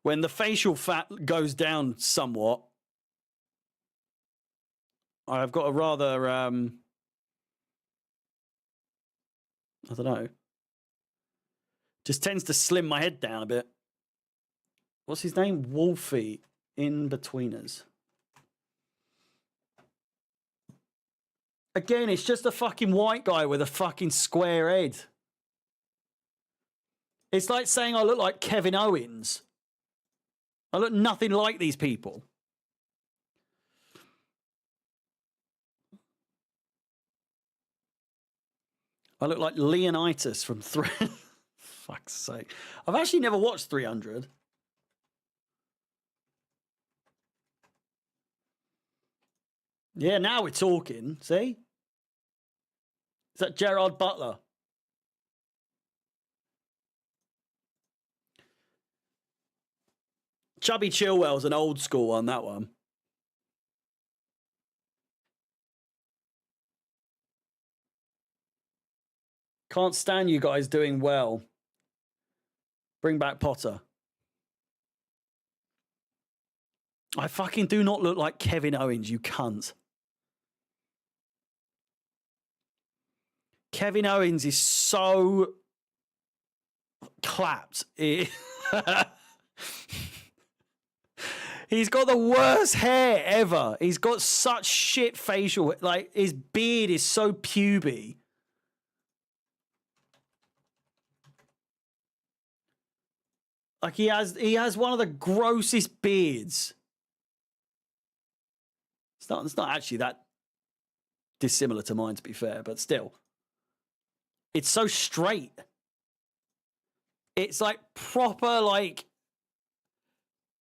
When the facial fat goes down somewhat, I've got a rather, I don't know, just tends to slim my head down a bit. What's his name? Wolfie In-Betweeners. Again, it's just a fucking white guy with a fucking square head. It's like saying I look like Kevin Owens. I look nothing like these people. I look like Leonidas from fuck's sake. I've actually never watched 300. Yeah, now we're talking. See? Is that Gerard Butler? Chubby Chilwell's an old school one, that one. Can't stand you guys doing well. Bring back Potter. I fucking do not look like Kevin Owens, you cunt. Kevin Owens is so clapped. He's got the worst hair ever. He's got such shit facial. Like, his beard is so puby. Like, he has one of the grossest beards. It's not actually that dissimilar to mine, to be fair, but still. It's so straight. It's like proper, like,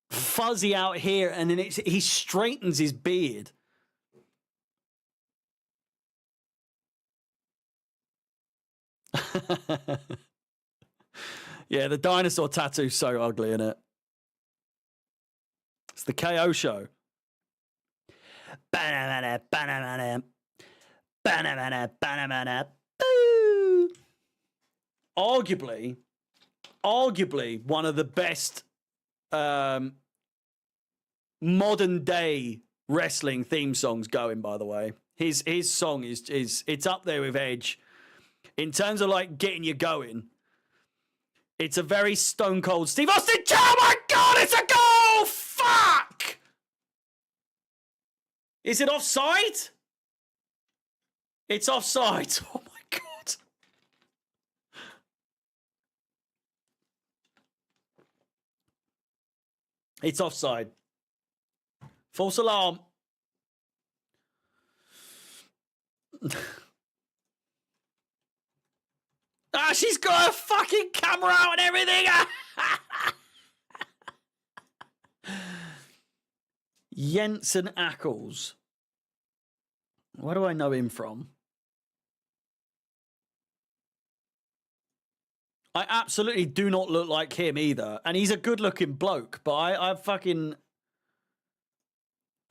fuzzy out here, and then he straightens his beard. Yeah, the dinosaur tattoo's so ugly, isn't it? It's the KO show. Arguably one of the best modern day wrestling theme songs going, by the way. His song is it's up there with Edge. In terms of like getting you going, it's a very Stone Cold Steve Austin. Oh my God, it's a goal! Fuck! Is it offside? It's offside. Oh my God. It's offside. False alarm. She's got her fucking camera out and everything. Jensen Ackles. Where do I know him from? I absolutely do not look like him either. And he's a good-looking bloke, but I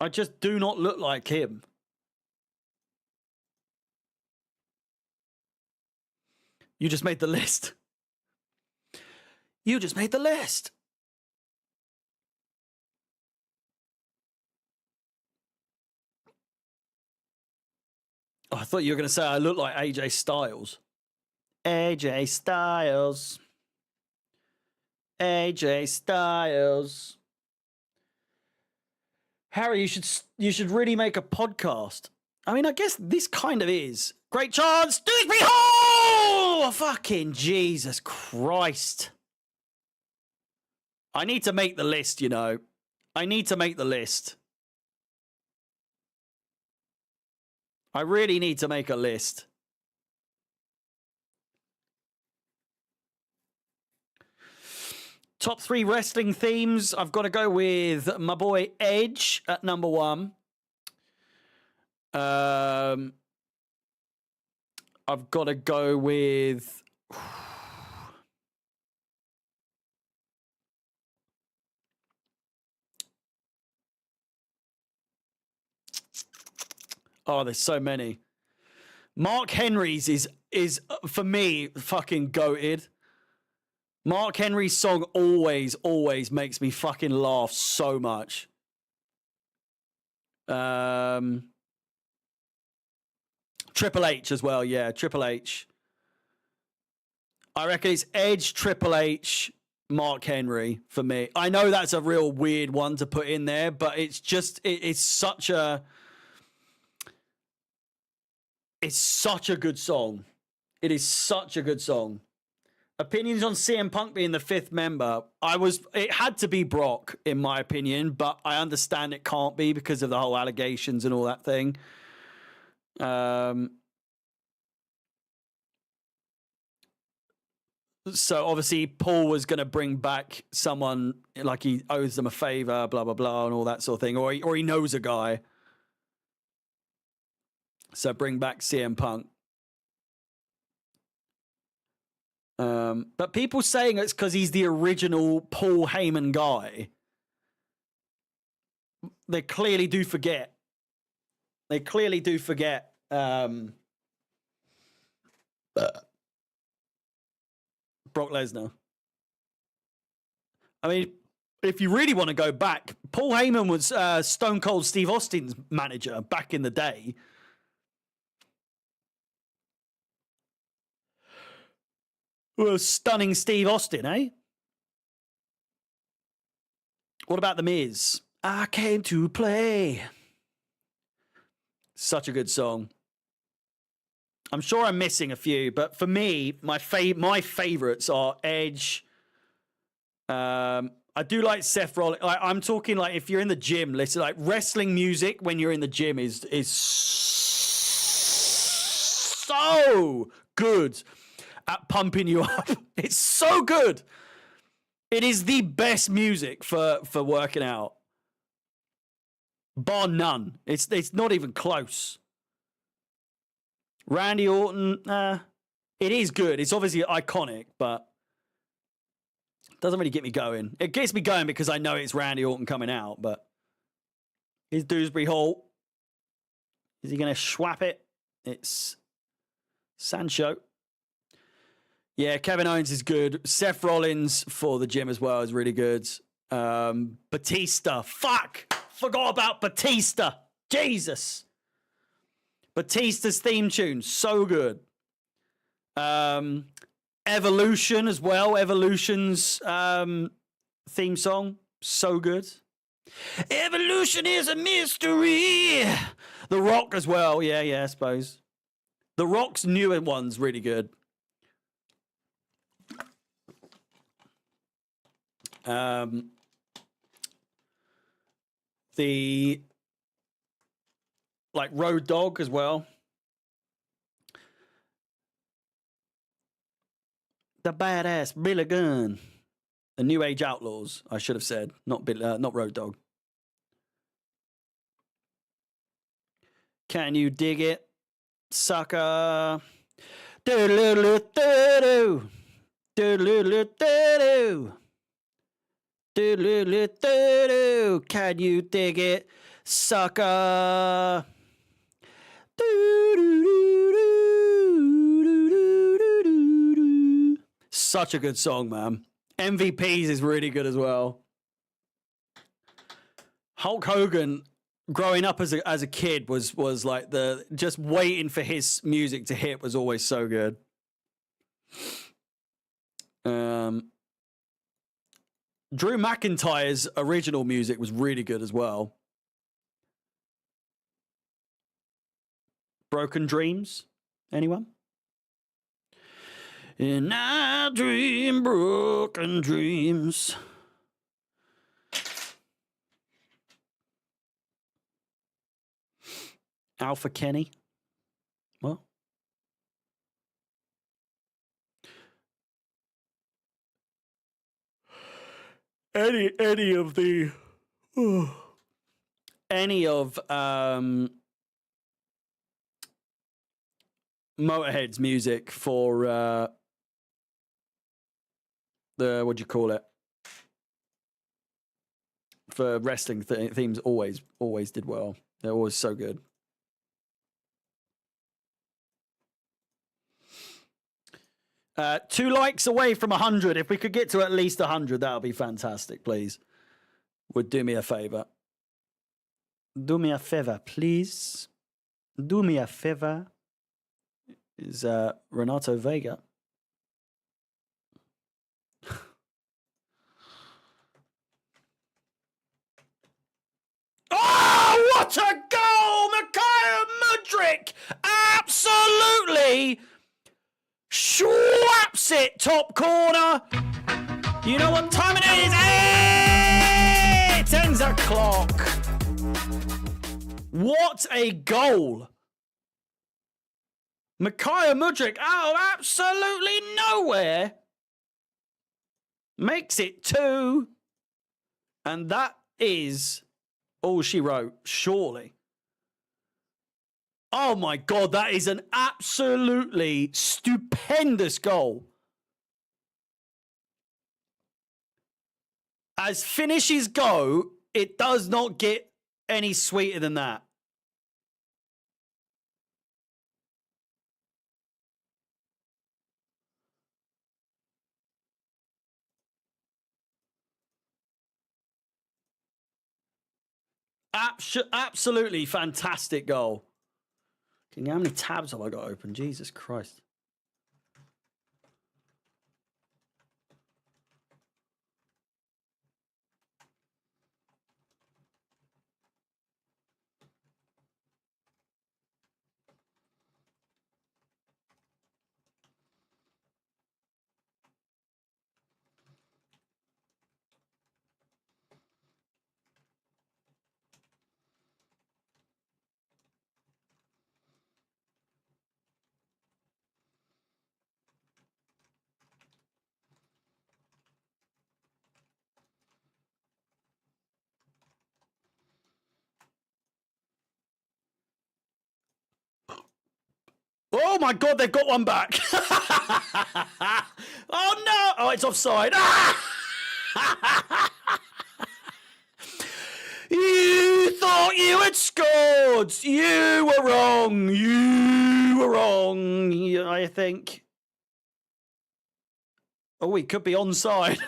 just do not look like him. You just made the list. You just made the list. Oh, I thought you were going to say I look like AJ Styles. AJ Styles. AJ Styles. Harry, you should really make a podcast. I mean, I guess this kind of is. Great chance. Dewsbury Hall! Fucking Jesus Christ. I need to make the list, you know. I need to make the list. I really need to make a list. Top 3 wrestling themes. I've got to go with my boy Edge at number 1. I've got to go with. Oh, there's so many. Mark Henry's is for me fucking goated. Mark Henry's song always makes me fucking laugh so much. Triple H as well, yeah, Triple H. I reckon it's Edge, Triple H, Mark Henry for me. I know that's a real weird one to put in there, but it's just it's such a good song. It is such a good song. Opinions on CM Punk being the 5th member. It had to be Brock, in my opinion, but I understand it can't be because of the whole allegations and all that thing. So obviously Paul was going to bring back someone like he owes them a favor, blah, blah, blah, and all that sort of thing. Or he knows a guy. So bring back CM Punk. But people saying it's because he's the original Paul Heyman guy. They clearly do forget. Brock Lesnar. I mean, if you really want to go back, Paul Heyman was Stone Cold Steve Austin's manager back in the day. Well, stunning Steve Austin, eh? What about The Miz? I came to play. Such a good song. I'm sure I'm missing a few, but for me, my favorites are Edge. I do like Seth Rollins. I'm talking like if you're in the gym, listen, like wrestling music when you're in the gym is so good at pumping you up. It's so good. It is the best music for working out. Bar none. It's not even close. Randy Orton, it is good. It's obviously iconic, but it doesn't really get me going. It gets me going because I know it's Randy Orton coming out, but is Dewsbury Hall? Is he going to swap it? It's Sancho. Yeah, Kevin Owens is good. Seth Rollins for the gym as well is really good. Batista. Fuck! Forgot about Batista. Jesus. Batista's theme tune, so good. Evolution as well. Evolution's theme song, so good. Evolution is a mystery. The Rock as well. Yeah, I suppose. The Rock's newer one's really good. The like Road Dogg as well. The badass Billy Gunn. The New Age Outlaws, I should have said, not Road Dogg. Can you dig it, sucker? Do-do-do-do-do. Do-do-do-do-do. Do-do-do-do-do. Can you dig it, sucker? Such a good song, man. MVPs is really good as well. Hulk Hogan, growing up as a kid, was like just waiting for his music to hit was always so good. Drew McIntyre's original music was really good as well. Broken Dreams? Anyone? And I dream broken dreams. Alpha Kenny? What? Any of the any of Motorhead's music for the, what do you call it? For wrestling themes always did well. They're always so good. Two likes away from 100. If we could get to at least 100, that would be fantastic, please. Would do me a favor. Do me a favor, please. Do me a favor. Is Renato Vega. Oh, what a goal! Mikhail Mudryk absolutely swaps it top corner. You know what time it is? Hey! 10 o'clock. What a goal. Mikhail Mudryk out of absolutely nowhere makes it 2. And that is all she wrote, surely. Oh my God, that is an absolutely stupendous goal. As finishes go, it does not get any sweeter than that. Absolutely fantastic goal. How many tabs have I got open? Jesus Christ. Oh my God, they've got one back. Oh no. Oh, it's offside. You thought you had scored. You were wrong. You were wrong, I think. Oh, he could be onside.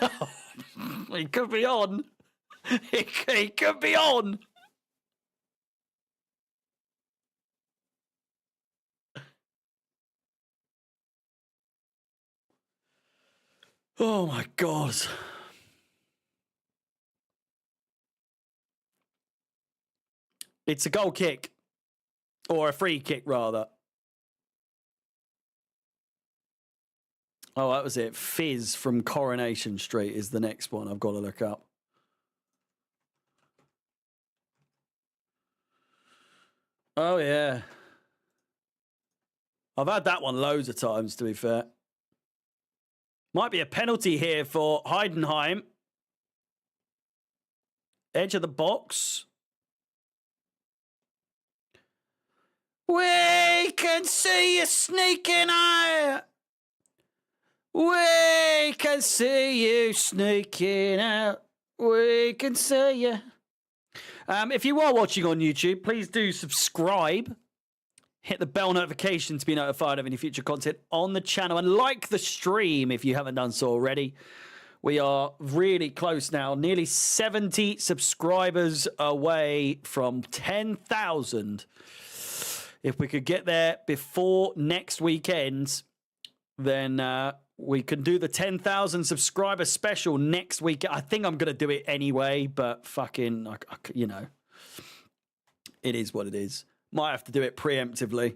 He could be on. He could be on. Oh my God. It's a goal kick. Or a free kick, rather. Oh, that was it. Fizz from Coronation Street is the next one I've got to look up. Oh, yeah. I've had that one loads of times, to be fair. Might be a penalty here for Heidenheim. Edge of the box. We can see you sneaking out. We can see you sneaking out. We can see you. If you are watching on YouTube, please do subscribe. Hit the bell notification to be notified of any future content on the channel. And like the stream if you haven't done so already. We are really close now. Nearly 70 subscribers away from 10,000. If we could get there before next weekend, then we can do the 10,000 subscriber special next week. I think I'm going to do it anyway, but fucking, you know, it is what it is. Might have to do it preemptively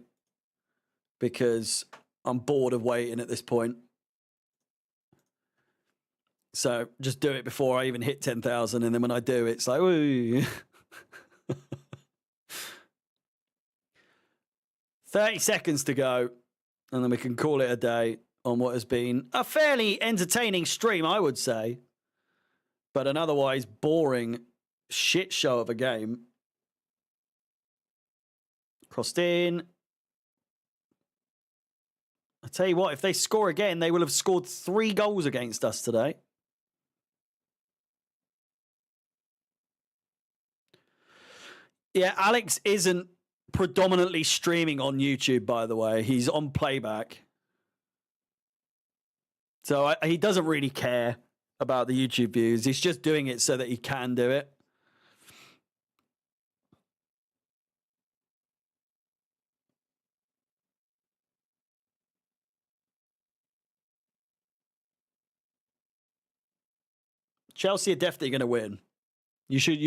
because I'm bored of waiting at this point. So just do it before I even hit 10,000. And then when I do, it's like, ooh. 30 seconds to go. And then we can call it a day on what has been a fairly entertaining stream, I would say. But an otherwise boring shit show of a game. Crossed in. I tell you what, if they score again, they will have scored 3 goals against us today. Yeah, Alex isn't predominantly streaming on YouTube, by the way. He's on playback. So he doesn't really care about the YouTube views. He's just doing it so that he can do it. Chelsea are definitely going to win. You should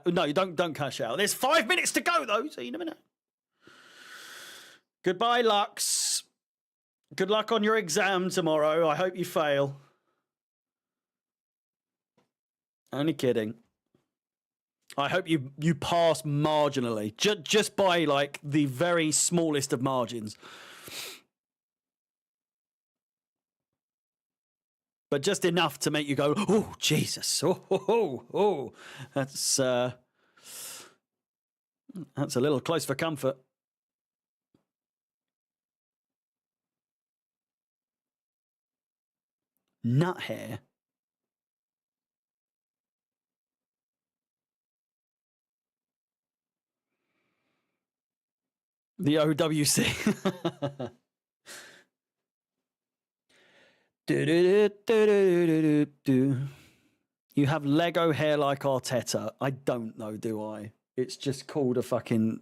no, you don't cash out. There's 5 minutes to go though, so you never know. Goodbye, Lux. Good luck on your exam tomorrow. I hope you fail. Only kidding. I hope you pass marginally, just by like the very smallest of margins. But just enough to make you go, oh, Jesus. Oh. That's a little close for comfort. Nut hair. The OWC. You have Lego hair like Arteta. I don't know, do I? It's just called a fucking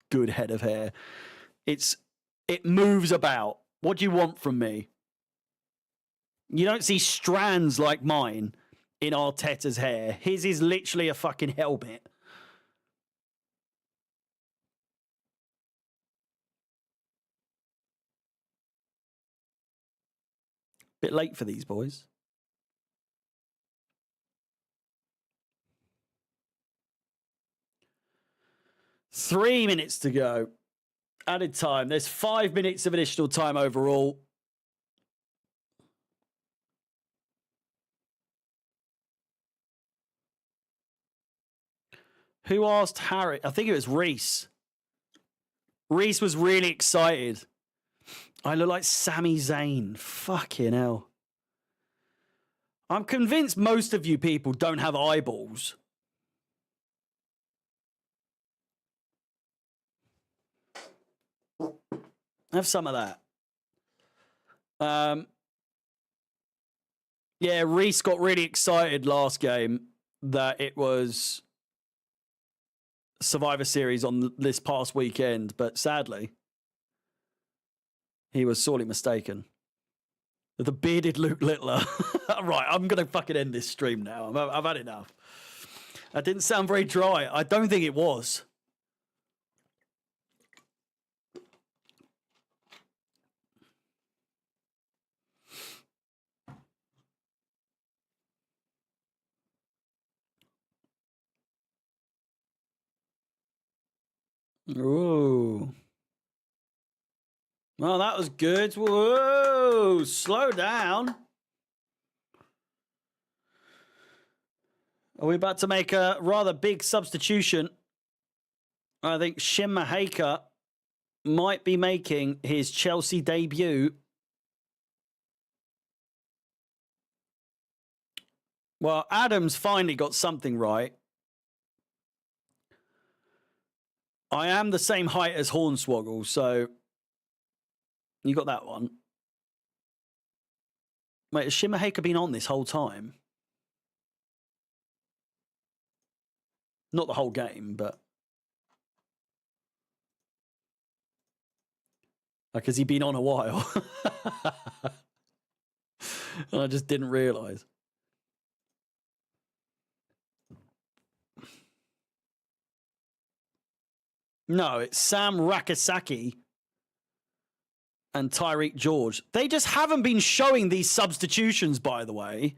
good head of hair. It moves about. What do you want from me? You don't see strands like mine in Arteta's hair. His is literally a fucking helmet. Bit late for these boys. Three minutes to go. Added time. There's 5 minutes of additional time overall. Who asked Harry? I think it was Reese. Reese was really excited. I look like Sami Zayn. Fucking hell. I'm convinced most of you people don't have eyeballs. Have some of that. Yeah, Reese got really excited last game that it was Survivor Series on this past weekend, but sadly, he was sorely mistaken. The bearded Luke Littler. Right, I'm going to fucking end this stream now. I've had enough. That didn't sound very dry. I don't think it was. Ooh. Well, that was good. Whoa, slow down. Are we about to make a rather big substitution? I think Shinma Haker might be making his Chelsea debut. Well, Adams finally got something right. I am the same height as Hornswoggle, so you got that one. Wait, has Shinma Haker been on this whole time? Not the whole game, but... Like, has he been on a while? And I just didn't realise. No, it's Sam Rakasaki and Tyreek George. They just haven't been showing these substitutions, by the way.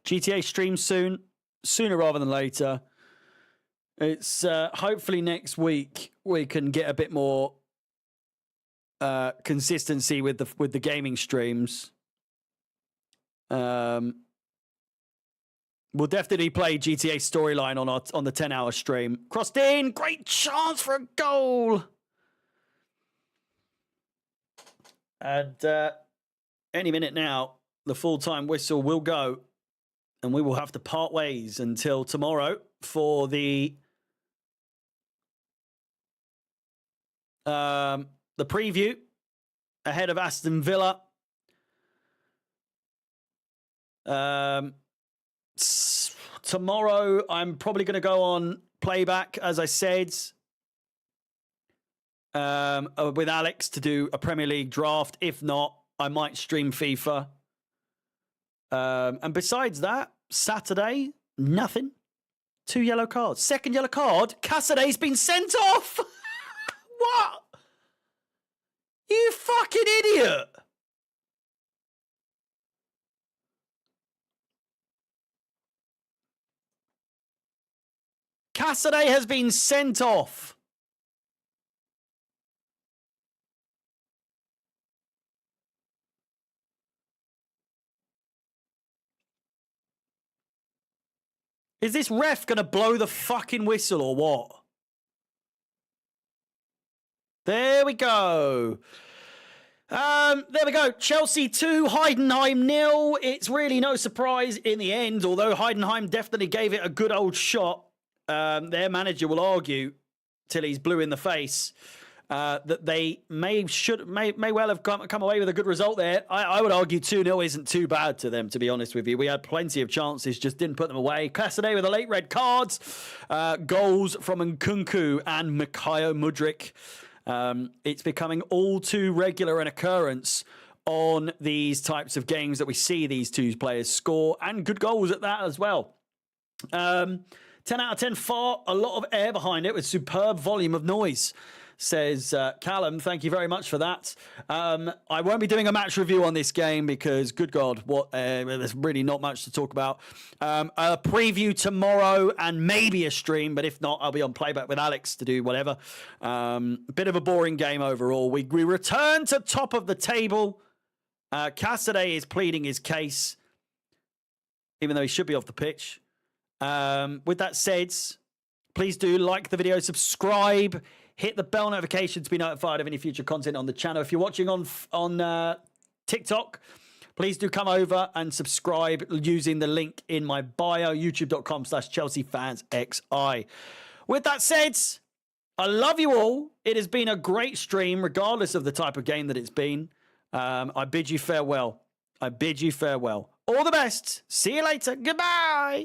GTA streams soon, sooner rather than later. It's hopefully next week we can get a bit more consistency with the gaming streams. We'll definitely play GTA Storyline on the 10-hour stream. Crossed in, great chance for a goal. And any minute now, the full-time whistle will go, and we will have to part ways until tomorrow for the preview ahead of Aston Villa. Tomorrow, I'm probably going to go on playback, as I said, with Alex to do a Premier League draft. If not, I might stream FIFA. And besides that, Saturday, nothing. 2 yellow cards. Second yellow card, Casaday's been sent off. What? You fucking idiot. Casaday has been sent off. Is this ref going to blow the fucking whistle or what? There we go. There we go. Chelsea 2, Heidenheim 0. It's really no surprise in the end, although Heidenheim definitely gave it a good old shot. Their manager will argue till he's blue in the face that they may well have come away with a good result there. I would argue 2-0 isn't too bad to them, to be honest with you. We had plenty of chances, just didn't put them away. Casaday with the late red cards. Goals from Nkunku and Mikhailo Mudryk. It's becoming all too regular an occurrence on these types of games that we see these two players score, and good goals at that as well. 10 out of 10 far, a lot of air behind it with superb volume of noise, says Callum. Thank you very much for that. I won't be doing a match review on this game because, good God, there's really not much to talk about. A preview tomorrow and maybe a stream, but if not, I'll be on playback with Alex to do whatever. Bit of a boring game overall. We return to top of the table. Casaday is pleading his case, even though he should be off the pitch. With that said, please do like the video, subscribe, hit the bell notification to be notified of any future content on the channel. If you're watching on TikTok, please do come over and subscribe using the link in my bio, youtube.com/ChelseaFansXI. With that said, I love you all. It has been a great stream, regardless of the type of game that it's been. I bid you farewell. All the best. See you later. Goodbye.